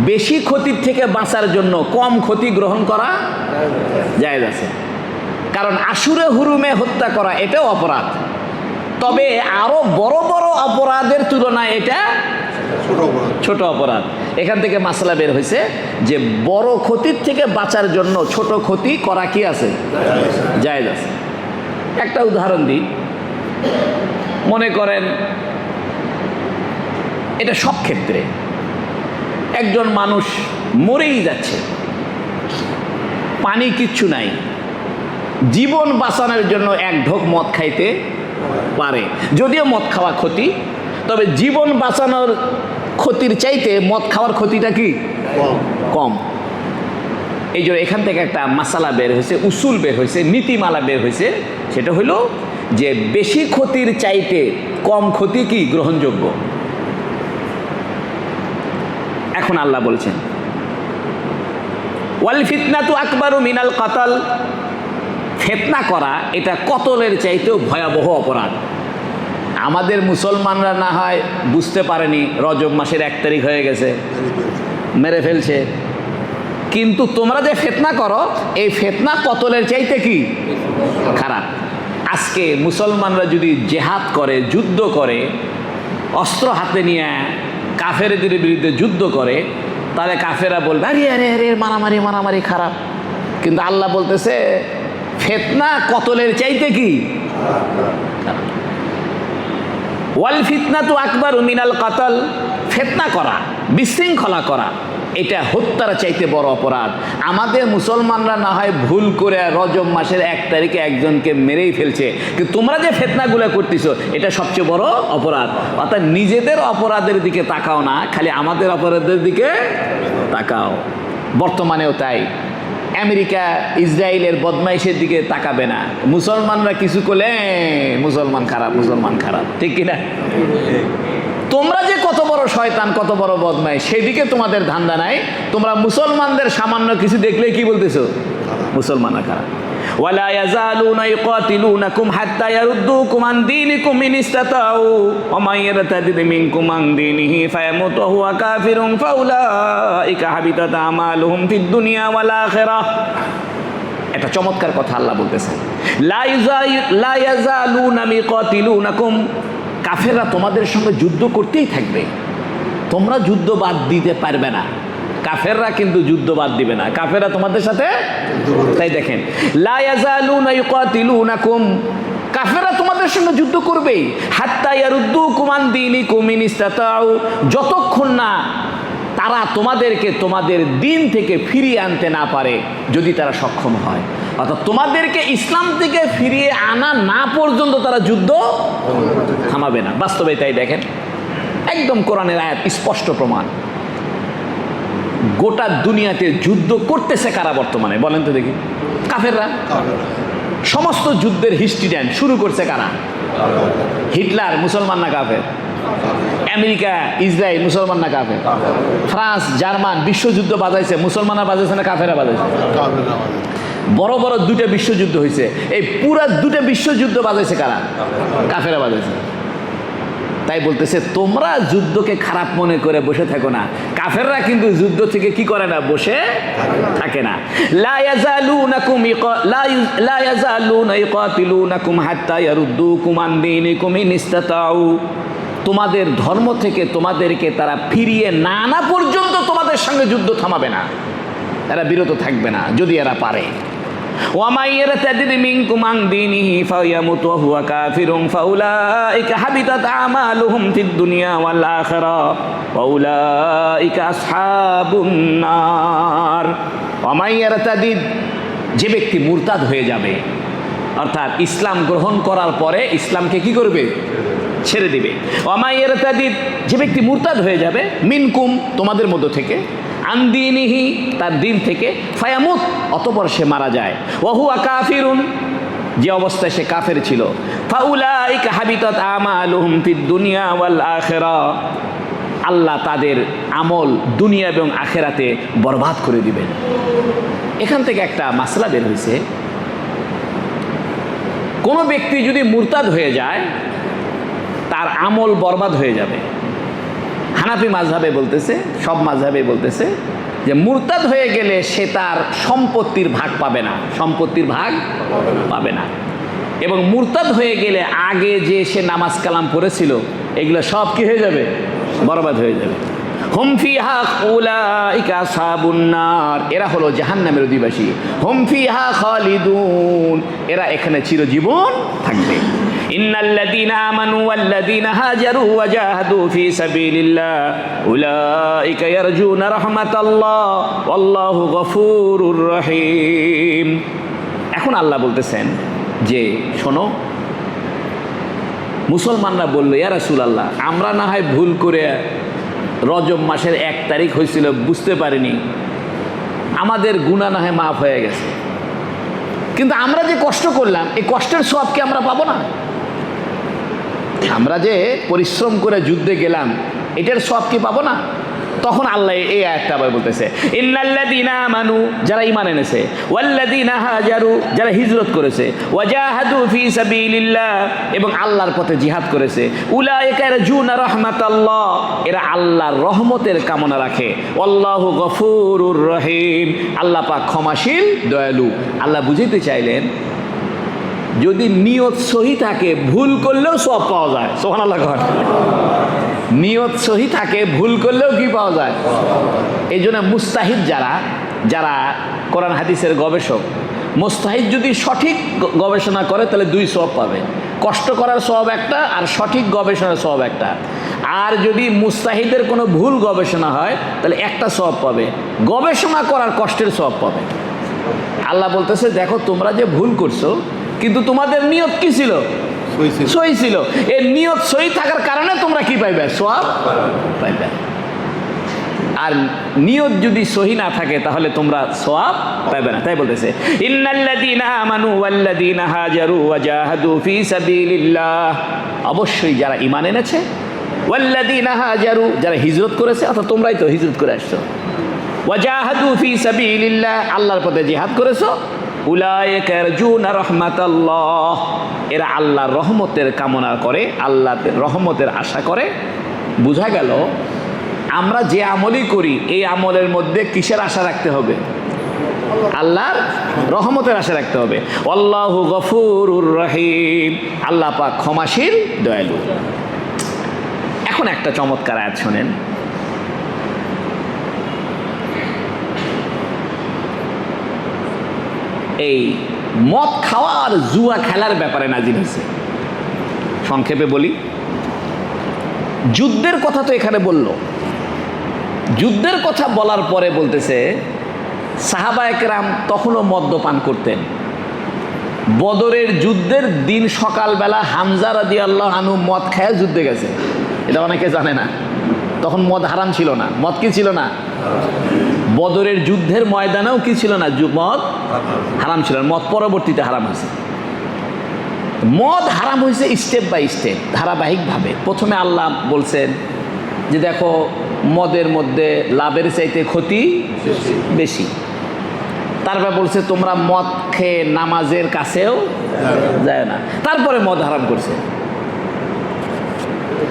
বেশি ক্ষতির থেকে বাঁচার জন্য কম ক্ষতি গ্রহণ করা জায়েজ আছে। কারণ আশুরে হুরুমে হত্যা করা এটাও অপরাধ, তবে আরো বড় বড় অপরাধের তুলনায় এটা ছোট অপরাধ। এখান থেকে মাসলা বের হয়েছে যে বড় ক্ষতির থেকে বাঁচার জন্য ছোট ক্ষতি করা কি আছে? জায়েজ আছে। একটা উদাহরণ দিই। মনে করেন, এটা সব ক্ষেত্রে, একজন মানুষ মরেই যাচ্ছে, পানি কিচ্ছু নাই, জীবন বাঁচানোর জন্য 1 ঢোক মদ খাইতে পারে। যদিও মদ খাওয়া ক্ষতি, তবে জীবন বাঁচানোর ক্ষতির চাইতে মদ খাওয়ার ক্ষতিটা কি কম। এই জন্য এখান থেকে একটা মাসালা বের হয়েছে, উসুল বের হয়েছে, নীতিমালা বের হয়েছে। সেটা হলো যে বেশি ক্ষতির চাইতে কম ক্ষতি কি গ্রহণযোগ্য। এখন আল্লাহ বলছেন, ওয়াল ফিতনাতু আকবারু মিনাল কাতাল, ফিতনা করা এটা কতলের চাইতেও ভয়াবহ অপরাধ। আমাদের মুসলমানরা না হয় বুঝতে পারেনি রজব মাসের 1 তারিখ হয়ে গেছে, মেরে ফেলছে, কিন্তু তোমরা যে ফিতনা করো, এই ফিতনা কতলের চাইতে কি খারাপ। আজকে মুসলমানরা যদি জেহাদ করে, যুদ্ধ করে, অস্ত্র হাতে নিয়ে কাফেরদের বিরুদ্ধে যুদ্ধ করে, তাহলে কাফেরা বলবে আরে আরে আরে মারামারি মারামারি খারাপ। কিন্তু আল্লাহ বলতেছে ফিতনা কতলের চাইতে কি খারাপ। ওয়াল ফিতনাতু আকবারু মিনাল কাতাল, ফিতনা করা, বিশৃঙ্খলা করা এটা হত্যার চাইতে বড় অপরাধ। আমাদের মুসলমানরা না হয় ভুল করে রজব মাসের 1 তারিখে একজনকে মেরেই ফেলছে, কিন্তু তোমরা যে ফিতনাগুলো করতেছো এটা সবচেয়ে বড় অপরাধ। অর্থাৎ নিজেদের অপরাধের দিকে তাকাও না, খালি আমাদের অপরাধের দিকে তাকাও। বর্তমানেও তাই। আমেরিকা ইসরায়েলের বদমাইশের দিকে তাকাবে না, মুসলমানরা কিছু করলে মুসলমান খারাপ, মুসলমান খারাপ, ঠিক কিনা? তোমরা যে কত বড় শয়তান, কত বড় বদমাইশ, সেদিকে তোমাদের ধান্দা নাই। তোমরা মুসলমানদের সামান্য কিছু দেখলে কি বলতেছো? মুসলমানরা খারাপ। ওয়ালা ইয়াজালুনা ইউকাতিলুনাকুম হাত্তা ইয়ারুদ্দুকুম আন দীনিকুম ইন ইসতাতাউ ওয়া মান ইয়ারতাদিদ মিনকুম আন দীনিহি ফায়ামুত ওয়া হুয়া কাফিরুন ফাউলাইকা হাবিতাত আমালুহুম ফিদ দুনিয়া ওয়াল আখিরাহ। একটা চমৎকার কথা আল্লাহ বলতেছেন, লা ইয়াজালুনা ইউকাতিলুনাকুম, কাফেররা তোমাদের সঙ্গে যুদ্ধ করতেই থাকবে, তোমরা যুদ্ধ বাদ দিতে পারবে না। কাফেররা কিন্তু যুদ্ধ বাদ দিবে না, কাফেররা তোমাদের সাথে। তাই দেখেন, লা ইয়াজালুনা ইউকাতিলুনাকুম, কাফেররা তোমাদের সঙ্গে যুদ্ধ করবেই। হাত্তা ইয়ারুদ্দুকুম আন দীনিকুম ইন ইসতাতাউ, যতক্ষণ না তারা তোমাদেরকে তোমাদের দিন থেকে ফিরিয়ে আনতে না পারে, যদি তারা সক্ষম হয়। অর্থাৎ তোমাদেরকে ইসলাম থেকে ফিরিয়ে আনা না পর্যন্ত তারা যুদ্ধ থামাবে না। বাস্তবে তাই দেখেন, একদম কোরআনের আয়াত স্পষ্ট প্রমাণ। গোটা দুনিয়াতে যুদ্ধ করতেছে কারা বর্তমানে? বলেন তো দেখি। কাফেররা। সমস্ত যুদ্ধের হিস্ট্রি দেন, শুরু করছে কারা? হিটলার মুসলমান না কাফের? আমেরিকা ইসরায়েল মুসলমান না কাফের? ফ্রান্স জার্মান বিশ্বযুদ্ধ বাজাইছে, মুসলমানরা বাজাইছে না কাফেরা বাজাইছে? বড় বড় 2টা বিশ্বযুদ্ধ হয়েছে, এই পুরা 2টা বিশ্বযুদ্ধ বাজাইছে কারা? কাফেরা বাজাইছে। তাই বলতেছে তোমরা যুদ্ধকে খারাপ মনে করে বসে থাকো না, কাফেররা কিন্তু যুদ্ধ থেকে কি করে না, বসে থাকে না। লা ইয়াজালুনা ইউকাতিলুনাকুম হাত্তা ইয়ারুদ্দুকুম আন দীনিকুম ইন ইসতাতাউ, তোমাদের ধর্ম থেকে তোমাদেরকে তারা ফিরিয়ে না আনা পর্যন্ত তোমাদের সঙ্গে যুদ্ধ থামাবে না, এরা বিরত থাকবে না যদি এরা পারে। ওয়া মান ইয়ারতাদিদ মিনকুম আন দীনিহি ফায়ামুত ওয়া হুয়া কাফিরুন ফাউলাইকা হাবিতাত আমালুহুম ফিদ দুনিয়া ওয়াল আখিরাহ ওয়া উলাইকা আসহাবুন নার। ওয়া মান ইয়ারতাদিদ, যে ব্যক্তি মুরতাদ হয়ে যাবে, অর্থাৎ ইসলাম গ্রহণ করার পরে ইসলামকে কি করবে? ছেড়ে দিবে। ওয়া মান ইয়ারতাদিদ, যে ব্যক্তি মুরতাদ হয়ে যাবে, মিনকুম তোমাদের মধ্য থেকে, আন দীনিহি তার দিন থেকে, ফায়ামুত অতঃপর সে মারা যায়, ওয়া হুয়া কাফিরুন যে অবস্থায় সে কাফের ছিল, ফাউলাইকা হাবিতাত আমালুহুম ফিদ দুনিয়া ওয়াল আখিরাহ, আল্লাহ তাদের আমল দুনিয়া এবং আখিরাতে বরবাদ করে দিবেন। এখান থেকে একটা মাসলা বের হয়েছে, কোনো ব্যক্তি যদি মুরতাদ হয়ে যায় তার আমল বরবাদ হয়ে যাবে। হানাফি মাযহাবে বলতেছে, সব মাযহাবে বলতেছে যে মুরতাদ হয়ে গেলে সে তার সম্পত্তির ভাগ পাবে না, সম্পত্তির ভাগ পাবে না। এবং মুরতাদ হয়ে গেলে আগে যে সে নামাজ কালাম পড়েছিল এগুলো সব কি হয়ে যাবে? বরবাদ হয়ে যাবে। হুম ফিহা উলাইকা আসহাবুন নার, এরা হলো জাহান্নামের অধিবাসী। হুম ফিহা খালিদুন, এরা এখানে চিরজীবন থাকবে। ইন্নাল্লাযীনা আমানু ওয়াল্লাযীনা হাজারু ওয়া জাহাদু ফি সাবিলিল্লাহ উলাইকা ইয়ারজুনা রাহমাতাল্লাহ ওয়াল্লাহু গফুরুর রহিম। এখন আল্লাহ বলতেছেন যে শোনো, মুসলমানরা বলল, ইয়া রাসূলুল্লাহ, আমরা না হয় ভুল করে রজব মাসের 1 তারিখ হয়েছিল, বুঝতে পারিনি, আমাদের গুনাহ না হয় মাফ হয়ে গেছে, কিন্তু আমরা যে কষ্ট করলাম এই কষ্টের সওয়াব কি আমরা পাবো না? আমরা যে পরিশ্রম করে যুদ্ধে গেলাম এটার সওয়াব কি পাবো না? তখন আল্লাহ এই আয়াতটা আবার বলতেছে, ইন্নাল্লাযীনা আমানু, যারা ঈমান এনেছে, ওয়াল্লাযীনা হাজারু, যারা হিজরত করেছে, ওয়াজাহাদু ফি সাবিলিল্লাহ, এবং আল্লাহর পথে জিহাদ করেছে, উলাইকা ইয়ারজুনা রাহমাতাল্লাহ, এরা আল্লাহর রহমতের কামনা রাখে, আল্লাহু গফুরুর রহিম, আল্লাহ পাক ক্ষমাশীল দয়ালু। আল্লাহ বুঝাইতে চাইলেন যদি নিয়ত সহি থাকে ভুল করলেও সব পাওয়া যায়। সুবহানাল্লাহ। নিয়ত সহি থাকে ভুল করলেও কি পাওয়া যায়? এই জন্য মুস্তাহিদ যারা কোরআন হাদিসের গবেষক, মুস্তাহিদ যদি সঠিক গবেষণা করে তাহলে 2 সওয়াব পাবে। কষ্ট করার সওয়াব একটা আর সঠিক গবেষণার সওয়াব একটা। আর যদি মুস্তাহিদের কোনো ভুল গবেষণা হয় তাহলে একটা সওয়াব পাবে, গবেষণা করার কষ্টের সওয়াব পাবে। আল্লাহ বলতেছে দেখো তোমরা যে ভুল করছো, কিন্তু তোমাদের নিয়ত কি ছিল? সহি ছিল। এই নিয়ত সহি থাকার কারণে তোমরা কি পাইবে? সওয়াব পাইবে। আর নিয়ত যদি সহি না থাকে তাহলে তোমরা সওয়াব পাবে না। তাই বলতেছে ইন্নাল্লাযীনা আমানু ওয়াল্লাযীনা হাজারু ওয়া জাহাদু ফি সাবিলিল্লাহ, অবশ্যই যারা ঈমান এনেছে, ওয়াল্লাযীনা হাজারু যারা হিজরত করেছে, অর্থাৎ তোমরাই তো হিজরত করে আসছো, ওয়া জাহাদু ফি সাবিলিল্লাহ আল্লাহর পথে জিহাদ করেছো, উলাইকা ইয়ারজুনা রাহমাতাল্লাহ এরা আল্লাহর রহমতের কামনা করে, আল্লাহর রহমতের আশা করে। বোঝা গেল আমরা যে আমলই করি এই আমলের মধ্যে কিসের আশা রাখতে হবে? আল্লাহর রহমতের আশা রাখতে হবে। আল্লাহু গফুরুর রহিম, আল্লাহ পাক ক্ষমাশীল দয়ালু। এখন একটা চমৎকার আয়াত শোনেন। এই মদ খাওয়া আর জুয়া খেলার ব্যাপারে নাজিল হয়েছে। সংক্ষেপে বলি, যুদ্ধের কথা তো এখানে বলল, যুদ্ধের কথা বলার পরে বলতেছে সাহাবা একরাম তখনও মদ্যপান করতেন। বদরের যুদ্ধের দিন সকালবেলা হামজা রাদিয়াল্লাহু আনহু মদ খেয়ে যুদ্ধে গেছে, এটা অনেকে জানে না। তখন মদ হারাম ছিল না। মদ কি ছিল না? বদরের যুদ্ধের ময়দানেও কি ছিল না? মদ হারাম ছিল না। মদ পরবর্তীতে হারাম হয়েছে। মদ হারাম হয়েছে স্টেপ বাই স্টেপ, ধারাবাহিকভাবে। প্রথমে আল্লাহ বলছেন যে দেখো মদের মধ্যে লাভের চাইতে ক্ষতি বেশি। তারপর বলছে তোমরা মদ খেয়ে নামাজের কাছেও যায় না। তারপরে মদ হারাম করছে,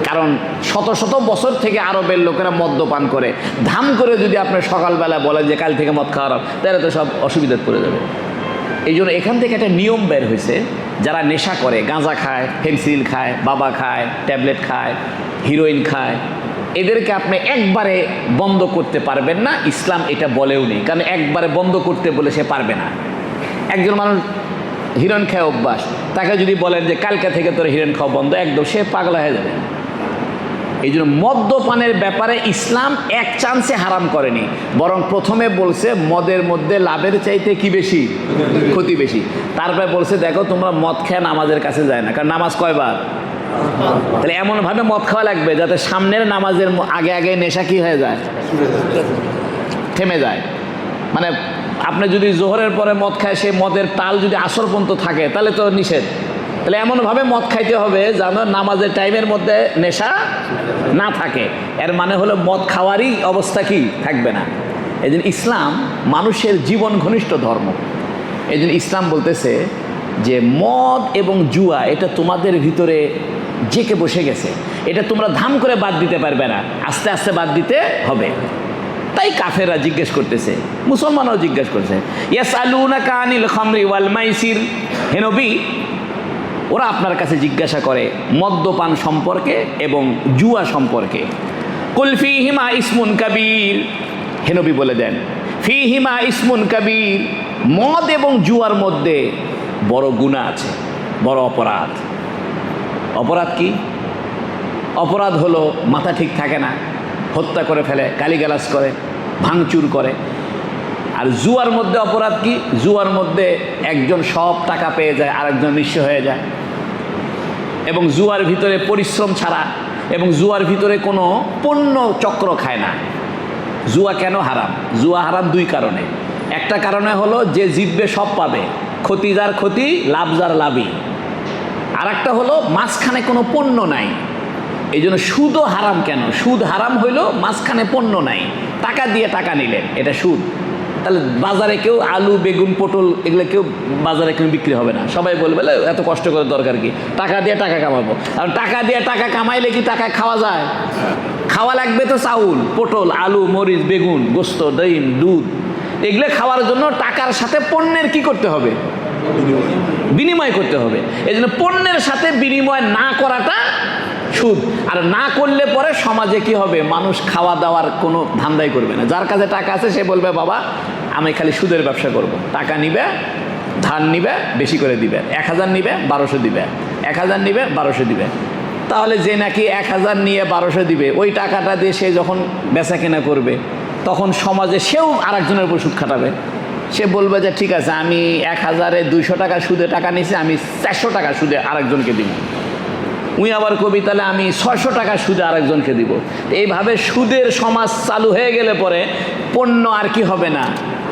কারণ শত শত বছর থেকে আরবের লোকেরা মদ্যপান করে। ধাম করে যদি আপনি সকালবেলা বলেন যে কাল থেকে মদ খাওয়া হারাম, তাহলে তো সব অসুবিধায় পড়ে যাবে। এই জন্য এখান থেকে একটা নিয়ম বের হয়েছে, যারা নেশা করে, গাঁজা খায়, ফেন্সিল খায়, বাবা খায়, ট্যাবলেট খায়, হিরোইন খায়, এদেরকে আপনি একবারে বন্ধ করতে পারবেন না। ইসলাম এটা বলেও নেই, কারণ একবারে বন্ধ করতে বলে সে পারবে না। একজন মানুষ হিরোইন খায় অভ্যাস, তাকে যদি বলেন যে কালকে থেকে তোর হিরোইন খাওয়া বন্ধ, একদম সে পাগলা হয়ে যাবে। এই জন্য মদ্যপানের ব্যাপারে ইসলাম এক চান্সে হারাম করেনি, বরং প্রথমে বলছে মদের মধ্যে লাভের চাইতে কি বেশি? ক্ষতি বেশি। তারপরে বলছে দেখো তোমরা মদ খেয়ে নামাজের কাছে যায় না, কারণ নামাজ কয়বার? তাহলে এমনভাবে মদ খাওয়া লাগবে যাতে সামনের নামাজের আগে আগে নেশা কি হয়ে যায়? থেমে যায়। মানে আপনি যদি জোহরের পরে মদ খায়, সেই মদের তাল যদি আসর পর্যন্ত থাকে তাহলে তো নিষেধ। তাহলে এমনভাবে মদ খাইতে হবে যেন নামাজের টাইমের মধ্যে নেশা না থাকে। এর মানে হলো মদ খাওয়ারই অবস্থা কি থাকবে না। এই জন্য ইসলাম মানুষের জীবন ঘনিষ্ঠ ধর্ম। এই জন্য ইসলাম বলতেছে যে মদ এবং জুয়া এটা তোমাদের ভিতরে জেঁকে বসে গেছে, এটা তোমরা ধাম করে বাদ দিতে পারবে না, আস্তে আস্তে বাদ দিতে হবে। তাই কাফেররা জিজ্ঞেস করতেছে, মুসলমানরাও জিজ্ঞেস করছে, ইয়াসআলুনাকা আনিল খামরি ওয়াল মাইসির, হে নবী ওরা আপনার কাছে জিজ্ঞাসা করে মদ্যপান সম্পর্কে এবং জুয়া সম্পর্কে। কুল ফীহিমা ইসমুন কাবীর, হে নবী বলে দেন ফীহিমা ইসমুন কাবীর, মদ এবং জুয়ার মধ্যে বড় গুনাহ আছে, বড় অপরাধ। অপরাধ কি? অপরাধ হলো মাথা ঠিক থাকে না, হত্যা করে ফেলে, গালিগালাজ করে, ভাঙচুর করে। আর জুয়ার মধ্যে অপরাধ কি? জুয়ার মধ্যে একজন সব টাকা পেয়ে যায়, আরেকজন নিঃস্ব হয়ে যায়। এবং জুয়ার ভিতরে পরিশ্রম ছাড়া, এবং জুয়ার ভিতরে কোনো পণ্য চক্র খায় না। জুয়া কেন হারাম? জুয়া হারাম দুই কারণে। একটা কারণে হলো যে জিতবে সব পাবে, ক্ষতি যার ক্ষতি, লাভ যার লাভই। আর একটা হলো মাঝখানে কোনো পণ্য নাই। এই জন্য সুদও হারাম কেন? সুদ হারাম হইলো মাঝখানে পণ্য নাই, টাকা দিয়ে টাকা নিলেন, এটা সুদ। তাহলে বাজারে কেউ আলু, বেগুন, পটল এগুলো কেউ বাজারে কেউ বিক্রি হবে না। সবাই বলবে এত কষ্ট করে দরকার কি, টাকা দিয়ে টাকা কামাবো। আর টাকা দিয়ে টাকা কামাইলে কি টাকা খাওয়া যায়? খাওয়া লাগবে তো চাউল, পটল, আলু, মরিচ, বেগুন, গোস্ত, ডিম, দুধ, এগুলো খাওয়ার জন্য টাকার সাথে পণ্যের কি করতে হবে? বিনিময় করতে হবে। এই জন্য পণ্যের সাথে বিনিময় না করাটা সুদ। আর না করলে পরে সমাজে কি হবে? মানুষ খাওয়া দাওয়ার কোনো ধান্দাই করবে না। যার কাছে টাকা আছে সে বলবে বাবা আমি খালি সুদের ব্যবসা করব। টাকা নিবে, ধান নিবে, বেশি করে দিবে, 1000 নিবে 1200 দিবে, 1000 নিবে 1200 দিবে। তাহলে যে নাকি 1000 নিয়ে 1200 দিবে, ওই টাকাটা দিয়ে সে যখন বেচা কেনা করবে তখন সমাজে সেও আরেকজনের উপর সুদ খাটাবে। সে বলবে যে ঠিক আছে, আমি 1000-এ 200 টাকা সুদে টাকা নিয়েছি, আমি 400 টাকা সুদে আরেকজনকে দিব। উনি আবার কবি তাহলে আমি 600 টাকা সুদে আরেকজনকে দিব। এইভাবে সুদের সমাজ চালু হয়ে গেলে পরে পণ্য আর কি হবে না,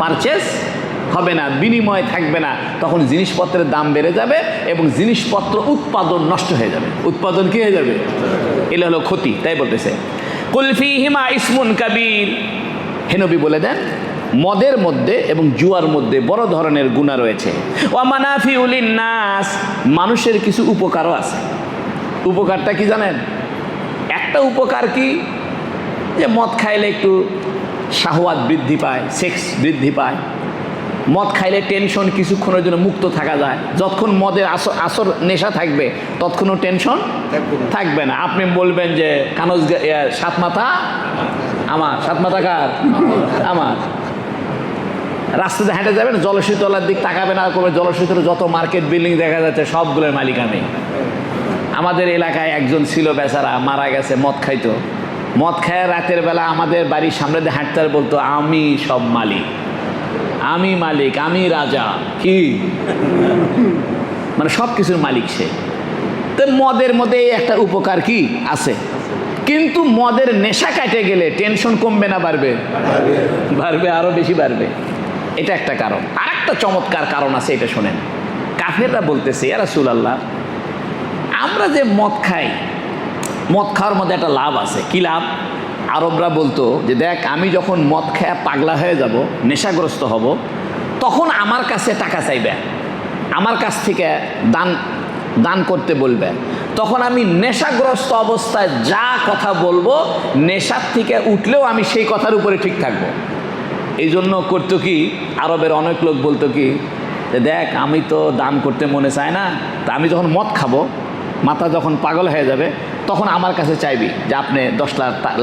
পারচেস হবে না, বিনিময় থাকবে না। তখন জিনিসপত্রের দাম বেড়ে যাবে এবং জিনিসপত্র উৎপাদন নষ্ট হয়ে যাবে। উৎপাদন কি হয়ে যাবে? এগুলো হলো ক্ষতি। তাই বলতেছে কুল ফীহিমা ইসমুন কাবীর, হে নবী বলে দেন মদের মধ্যে এবং জুয়ার মধ্যে বড় ধরনের গুনাহ রয়েছে। ওয়া মানাফিউ লিন-নাস, মানুষের কিছু উপকারও আছে। উপকারটা কি জানেন? একটা উপকার কি, যে মদ খাইলে একটু শাহওয়াত বৃদ্ধি পায়, সেক্স বৃদ্ধি পায়। মদ খাইলে টেনশন কিছুক্ষণের জন্য মুক্ত থাকা যায়। যতক্ষণ মদের আসর নেশা থাকবে ততক্ষণও টেনশন থাকবে না। আপনি বলবেন যে কানজ সাত মাথা আমার, সাত মাথা কার? আমার। রাস্তাতে হেঁটে যাবেন, জলসীতলার দিক তাকাবেন আর করবে জলসীতলা যত মার্কেট বিল্ডিং দেখা যাচ্ছে সবগুলোর মালিক আমি। আমাদের এলাকায় একজন ছিল বেচারা, মারা গেছে, মদ খাইতো। মদ খায় রাতের বেলা আমাদের বাড়ির সামনে দিয়ে হাঁটতে আর বলতো আমি সব মালিক, আমি মালিক, আমি রাজা। কি মানে সব কিছুর মালিক সে। তো মদের মধ্যে একটা উপকার কি আছে, কিন্তু মদের নেশা কাটে গেলে টেনশন কমবে না বাড়বে? বাড়বে, আরো বেশি বাড়বে। এটা একটা কারণ। আর একটা চমৎকার কারণ আছে, এটা শোনেন। কাফেররা বলতেছে ইয়া রাসূলুল্লাহ, আমরা যে মদ খাই, মদ খাওয়ার মধ্যে একটা লাভ আছে। কি লাভ? আরবরা বলতো যে দেখ, আমি যখন মদ খায়া পাগলা হয়ে যাব, নেশাগ্রস্ত হব, তখন আমার কাছে টাকা চাইবে, আমার কাছ থেকে দান করতে বলবে। তখন আমি নেশাগ্রস্ত অবস্থায় যা কথা বলবো, নেশার থেকে উঠলেও আমি সেই কথার উপরে ঠিক থাকবো। এই জন্য করতো কি, আরবের অনেক লোক বলতো কি, যে দেখ আমি তো দান করতে মনে চায় না, তা আমি যখন মদ খাবো, মাথা যখন পাগল হয়ে যাবে, তখন আমার কাছে চাইবি যে আপনি 10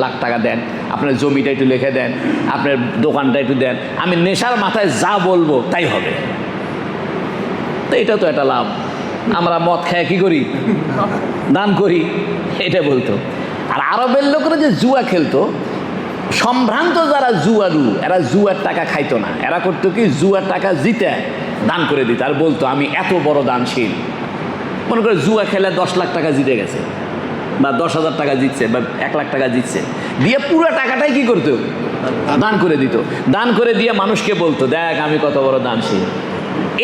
লাখ টাকা দেন, আপনার জমিটা একটু লিখে দেন, আপনার দোকানটা একটু দেন, আমি নেশার মাথায় যা বলবো তাই হবে। তো এটা তো একটা লাভ। আমরা মদ খেয়ে কি করি? দান করি, এটা বলতো। আর আরবের লোকেরা যে জুয়া খেলতো, সম্ভ্রান্ত যারা জুয়ারু, এরা জুয়ার টাকা খাইতো না। এরা করতো কি, জুয়ার টাকা জিতে দান করে দিত আর বলতো আমি এত বড় দানশীল। মনে করে জুয়া খেলে 10 লাখ টাকা জিতে গেছে, বা 10,000 টাকা জিতছে, বা 1 লাখ টাকা জিতছে, দিয়ে পুরো টাকাটাই কি করতো? দান করে দিত। দান করে দিয়ে মানুষকে বলতো দেখ আমি কত বড় দানশীল।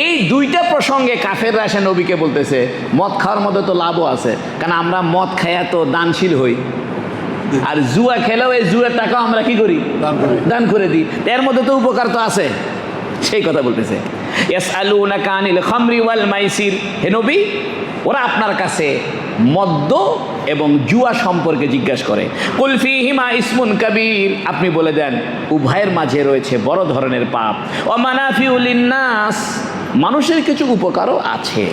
এই দুইটা প্রসঙ্গে কাফেররা এসে নবীকে বলতেছে মদ খাওয়ার মধ্যে তো লাভও আছে, কারণ আমরা মদ খাইয়া তো দানশীল হই, আর জুয়া খেলেও এই জুয়ার টাকা আমরা কি করি? দান করে দিই। এর মধ্যে তো উপকার তো আছে, সেই কথা বলতেছে। ইয়াসআলুনাকা আনিল খামরি ওয়াল মাইসির, হে নবী ওরা আপনার কাছে মদ্য এবং জুয়া সম্পর্কে জিজ্ঞাসা করে। কুল ফীহিমা ইসমুন কাবীর, আপনি বলে দেন উভয়ের মাঝে রয়েছে বড় ধরনের পাপ। ওয়া মানাফিউ লিন-নাস, মানুষের কিছু উপকারও আছে।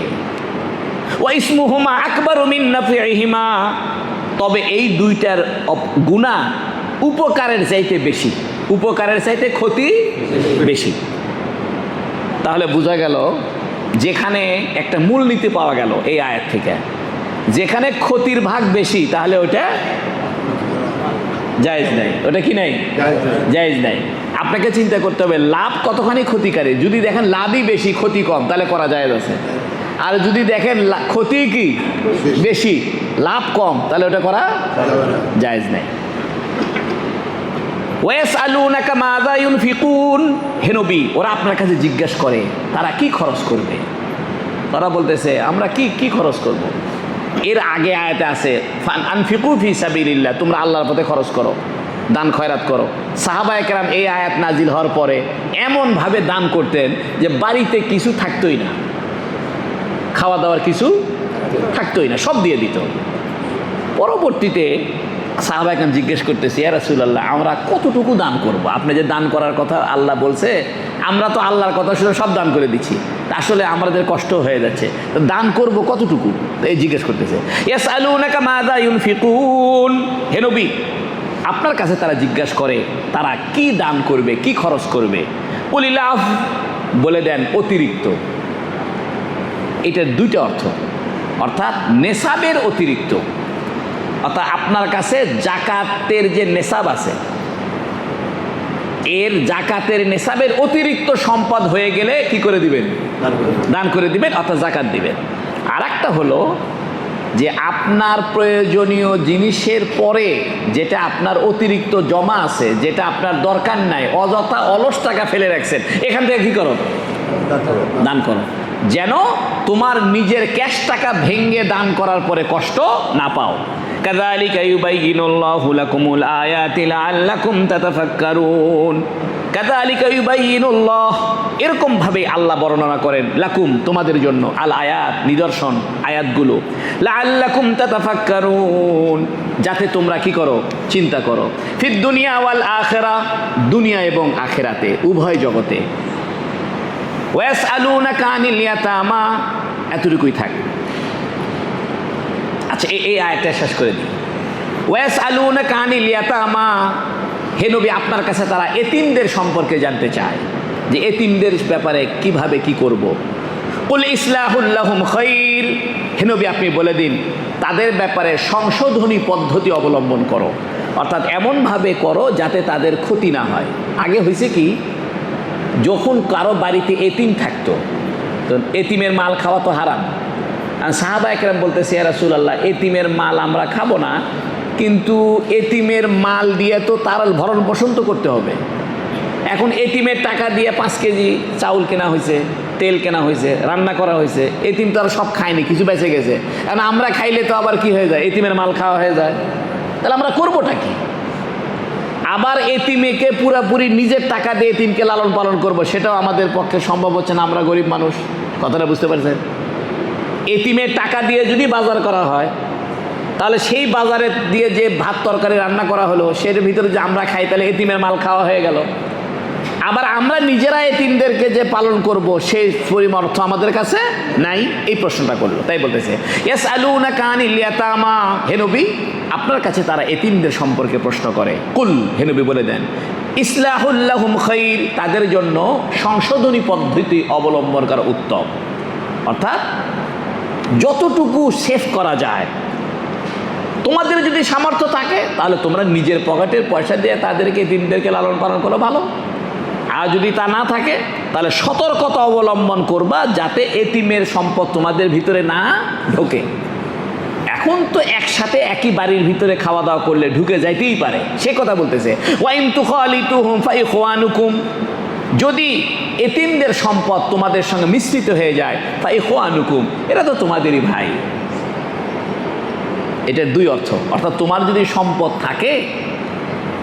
ওয়া ইসমুহুমা আকবারু মিন নাফিহিমা, তবে এই দুইটার গুনাহ উপকারের চাইতে বেশি, উপকারের চাইতে ক্ষতি বেশি। তাহলে বোঝা গেল যেখানে একটা মূলনীতি পাওয়া গেল এই আয়াত থেকে, যেখানে ক্ষতির ভাগ বেশি তাহলে ওটা জায়েজ নাই। ওটা কি নাই? জায়েজ নাই। আপনাকে চিন্তা করতে হবে লাভ কতখানি ক্ষতিকারী। যদি দেখেন লাভই বেশি ক্ষতি কম, তাহলে করা জায়েজ আছে। আর যদি দেখেন ক্ষতি কি বেশি লাভ কম, তাহলে ওটা করা জায়েজ নাই। ওয়াসআলুনাকা মাযা ইউনফিকুন, হে নবী ওরা আপনার কাছে জিজ্ঞাসা করে তারা কি খরচ করবে। তারা বলতেছে আমরা কি খরচ করব। এর আগে আয়াতে আছে আনফিকু ফি সাবিলিল্লাহ, তোমরা আল্লাহর পথে খরচ করো, দান খয়রাত করো। সাহাবায়ে কেরাম এই আয়াত নাজিল হওয়ার পরে এমনভাবে দান করতেন যে বাড়িতে কিছু থাকতোই না, খাওয়া দাওয়ার কিছু থাকতোই না, সব দিয়ে দিত। পরবর্তীতে সাহাবায়ে কেরাম জিজ্ঞেস করতেছে ইয়া রাসূলুল্লাহ আমরা কতটুকু দান করব? আপনি যে দান করার কথা আল্লাহ বলছে, আমরা তো আল্লাহর কথা শুনে সব দান করে দিচ্ছি, আসলে আমাদের কষ্ট হয়ে যাচ্ছে, তো দান করব কতটুকু? এই জিজ্ঞেস করতেছে। ইয়াসআলুনাকা মাযা ইউনফিকুন, হে নবী আপনার কাছে তারা জিজ্ঞাসা করে তারা কি দান করবে, কি খরচ করবে। কুলিল আফ, বলে দেন অতিরিক্ত। এটার দুইটা অর্থ, অর্থাৎ নেসাবের অতিরিক্ত। অর্থাৎ আপনার কাছে জাকাতের যে নেশাব আছে, এর জাকাতের নেশাবের অতিরিক্ত সম্পদ হয়ে গেলে কি করে দিবেন? দান করে দিবেন, অর্থাৎ জাকাত দিবেন। আর একটা হলো যে আপনার প্রয়োজনীয় জিনিসের পরে যেটা আপনার অতিরিক্ত জমা আছে, যেটা আপনার দরকার নাই, অযথা অলস টাকা ফেলে রাখছেন, এখান থেকে কি করো? দান করো, যেন তোমার নিজের ক্যাশ টাকা ভেঙে দান করার পরে কষ্ট না পাও। কাযালিকা ইউবাইয়িনুল্লাহু লাকুমুল আয়াতি লাআল্লাকুম তাতাফাক্কারুন। কাযালিকা ইউবাইয়িনুল্লাহ, এরকম ভাবে আল্লাহ বর্ণনা করেন, লাকুম তোমাদের জন্য, আল আয়াত নিদর্শন, আয়াতগুলো, লাআল্লাকুম তাতাফাক্কারুন যাতে তোমরা কি করো? চিন্তা করো। ফিদ দুনিয়া ওয়াল আখিরা, দুনিয়া এবং আখিরাতে, উভয় জগতে। ওয়াসআলুনাকা আনিল ইয়াতামা, এতটুকুই থাক। আচ্ছা, এই আয়াতটা শেষ করে দিই। ওয়াসআলুনাকা আনিল ইয়াতামা, হে নবী আপনার কাছে তারা এতিমদের সম্পর্কে জানতে চায় যে এতিমদের ব্যাপারে কিভাবে কি করব। কুল ইসলাহুল লাহুম খায়র, হে নবী আপনি বলে দিন তাদের ব্যাপারে সংশোধনী পদ্ধতি অবলম্বন করো, অর্থাৎ এমনভাবে করো যাতে তাদের ক্ষতি না হয়। আগে হয়েছে কি, যখন কারো বাড়িতে এতিম থাকতো, তো এতিমের মাল খাওয়া তো হারাম। আর সাহাবা একরাম বলতেছে, ইয়া রাসূলুল্লাহ এতিমের মাল আমরা খাবো না, কিন্তু এতিমের মাল দিয়ে তো তার ভরণ পোষণ তো করতে হবে। এখন এতিমের টাকা দিয়ে 5 কেজি চাউল কেনা হয়েছে, তেল কেনা হয়েছে, রান্না করা হয়েছে, এতিম তো আর সব খায়নি, কিছু বেঁচে গেছে। কারণ আমরা খাইলে তো আবার কি হয়ে যায়, এতিমের মাল খাওয়া হয়ে যায়। তাহলে আমরা করবোটা কি? আবার এতিমেকে পুরাপুরি নিজের টাকা দিয়ে এতিমকে লালন পালন করব, সেটাও আমাদের পক্ষে সম্ভব হচ্ছে না, আমরা গরিব মানুষ। কথাটা বুঝতে পারছেন? এতিমের টাকা দিয়ে যদি বাজার করা হয়, তাহলে সেই বাজারে দিয়ে যে ভাত তরকারি রান্না করা হলো, সের ভিতরে যে আমরা খাই, তাহলে এতিমের মাল খাওয়া হয়ে গেল। আবার আমরা নিজেরা এতিমদেরকে যে পালন করব, সেই পরিমাণ অর্থ আমাদের কাছে নাই। এই প্রশ্নটা করলো, তাই বলতেছে ইয়াসআলুনাকা আনিল ইয়াতামা, হে নবী আপনার কাছে তারা এতিমদের সম্পর্কে প্রশ্ন করে। কুল, হে নবী বলে দেন, ইসলাহুল লাহুম খায়র, তাদের জন্য সংশোধনী পদ্ধতি অবলম্বন করা উত্তম। অর্থাৎ যতটুকু সেভ করা যায়, তোমাদের যদি সামর্থ্য থাকে তাহলে তোমরা নিজের পকেটের পয়সা দিয়ে তাদেরকে এতিমদেরকে লালন পালন করো, ভালো। আর যদি তা না থাকে তাহলে সতর্কতা অবলম্বন করবা যাতে এতিমের সম্পদ তোমাদের ভিতরে না ঢোকে। এখন তো একসাথে একই বাড়ির ভিতরে খাওয়া দাওয়া করলে ঢুকে যাইতেই পারে, সে কথা বলতেছে। ওয়াইন তুখালিতুহুম ফাইখওয়ানুকুম, যদি এতিমদের সম্পদ তোমাদের সঙ্গে মিশ্রিত হয়ে যায়, ফাইখওয়ানুকুম, এরা তো তোমাদেরই ভাই। এটার দুই অর্থ, অর্থাৎ তোমার যদি সম্পদ থাকে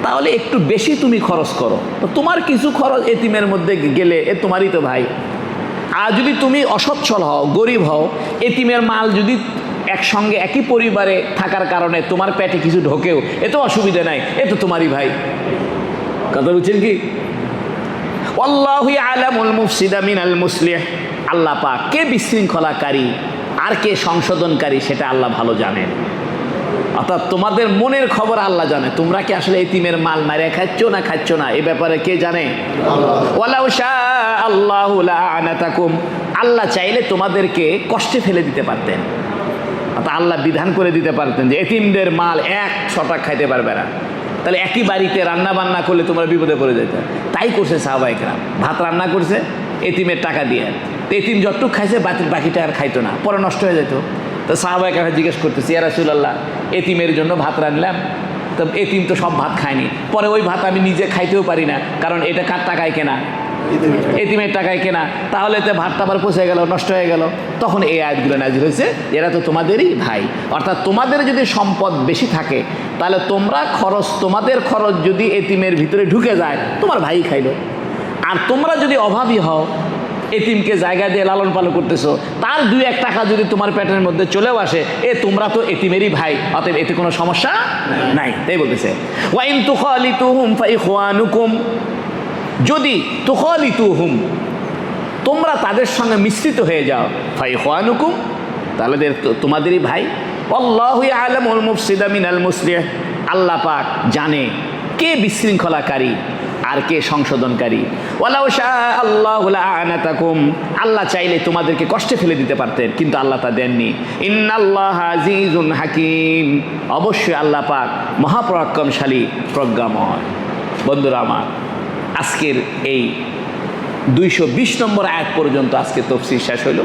তাহলে একটু বেশি তুমি খরচ করো, তো তোমার কিছু খরচ এতিমের মধ্যে গেলে এ তোমারই তো ভাই। আর যদি তুমি অসচ্ছল হও, গরিব হও, এতিমের মাল যদি একসঙ্গে একই পরিবারে থাকার কারণে তোমার পেটে কিছু ঢোকেও, এ তো অসুবিধা নাই, এ তো তোমারই ভাই। কথা বুঝছেন কি? আল্লাহু আ'লামুল মুফসিদা মিনাল মুসলিহ, আল্লাহ পাক কে বিশৃঙ্খলাকারী আর কে সংশোধনকারী সেটা আল্লাহ ভালো জানেন। অর্থাৎ তোমাদের মনের খবর আল্লাহ জানে, তোমরা কি আসলে এতিমের মাল মারে খাচ্ছ না খাচ্ছ না, এ ব্যাপারে কে জানে? ওয়ালাউ শাআল্লাহু লাআনাতাকুম, আল্লাহ চাইলে তোমাদেরকে কষ্টে ফেলে দিতে পারতেন। অর্থাৎ আল্লাহ বিধান করে দিতে পারতেন যে এতিমদের মাল 1 ছটাক খাইতে পারবে না, তাহলে একই বাড়িতে রান্না বান্না করলে তোমরা বিপদে পড়ে যেতে। তাই করছে সাহাবায়ে কেরাম, ভাত রান্না করছে এতিমের টাকা দিয়ে, তো এতিম যতটুক খাইছে বাকিটা আর খাইতো না, পরে নষ্ট হয়ে যেত। তো সাহাবায়ে কেরাম জিজ্ঞেস করতেছি, ইয়া রাসূলুল্লাহ এতিমের জন্য ভাত রান্নলাম, তো এতিম তো সব ভাত খায়নি, পরে ওই ভাত আমি নিজে খাইতেও পারি না, কারণ এটা কার টাকায় কেনা? এতিমের টাকায় কেনা, তাহলে তো ভাতটা আবার পচে গেল, নষ্ট হয়ে গেল। তখন এই আয়াতগুলো নাযিল হয়েছে, এরা তো তোমাদেরই ভাই। অর্থাৎ তোমাদের যদি সম্পদ বেশি থাকে তাহলে তোমাদের খরচ যদি এতিমের ভিতরে ঢুকে যায়, তোমার ভাই খাইলো। আর তোমরা যদি অভাবী হও, এতিমকে জায়গা দিয়ে লালন পালন করতেছো, তার 2-1 টাকা যদি তোমার পেটের মধ্যে চলেও আসে, তোমরা তো এতিমেরই ভাই, অতএব এতে কোনো সমস্যা নাই। তাই বলতেছে ওয়াইন তুখালিতুহুম ফাইখওয়ানুকুম, যদি তুখালিতুহুম তোমরা তাদের সঙ্গে মিশ্রিত হয়ে যাও, ফাইখওয়ানুকুম তাহলে তোমাদেরই ভাই। আল্লাহু আ'লামুল মুফসিদা মিনাল মুসলিহ, আল্লাহ পাক জানে কে বিশৃঙ্খলাকারী আর কে সংশোধনকারী? ওয়ালাউ শাআ আল্লাহু লাআনাতাকুম, আল্লাহ চাইলে তোমাদেরকে কষ্টে ফেলে দিতে পারতেন, কিন্তু আল্লাহ তা দেননি। ইন্নাল্লাহা আজিজুন হাকিম, অবশ্যই আল্লাহ পাক মহাপরাক্রমশালী, প্রজ্ঞাময়। বন্ধুরা আমার, আজকের এই 220 নম্বর আয়াত পর্যন্ত আজকে তাফসীর শেষ হলো।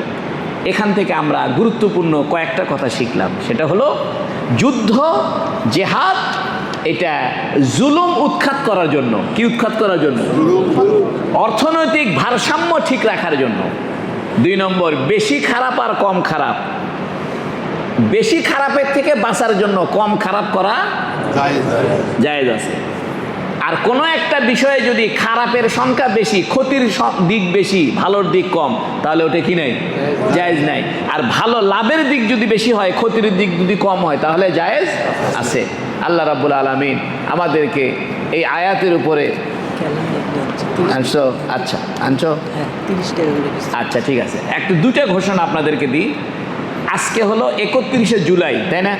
এখান থেকে আমরা গুরুত্বপূর্ণ কয়েকটা কথা শিখলাম। সেটা হলো যুদ্ধ, জেহাদ, এটা জুলুম উৎখাত করার জন্য। কি উৎখাত করার জন্য? অর্থনৈতিক ভারসাম্য ঠিক রাখার জন্য। 2 নম্বর, বেশি খারাপ আর কম খারাপ, বেশি খারাপের থেকে বাঁচার জন্য কম খারাপ করা জায়েজ আছে। আর কোনো একটা বিষয়ে যদি খারাপের সংখ্যা বেশি, ক্ষতির দিক বেশি, ভালোর দিক কম, তাহলে ওটা কি নাই? জায়েজ নাই। আর ভালো লাভের দিক যদি বেশি হয়, ক্ষতির দিক যদি কম হয়, তাহলে জায়েজ আছে। আল্লাহ রাব্বুল আলামিন আমাদেরকে এই আয়াতের উপরে আনছো। আচ্ছা, আনছো? আচ্ছা, ঠিক আছে। একটু 2টা ঘোষণা আপনাদেরকে দিই। আজকে হলো 31শে জুলাই, তাই না?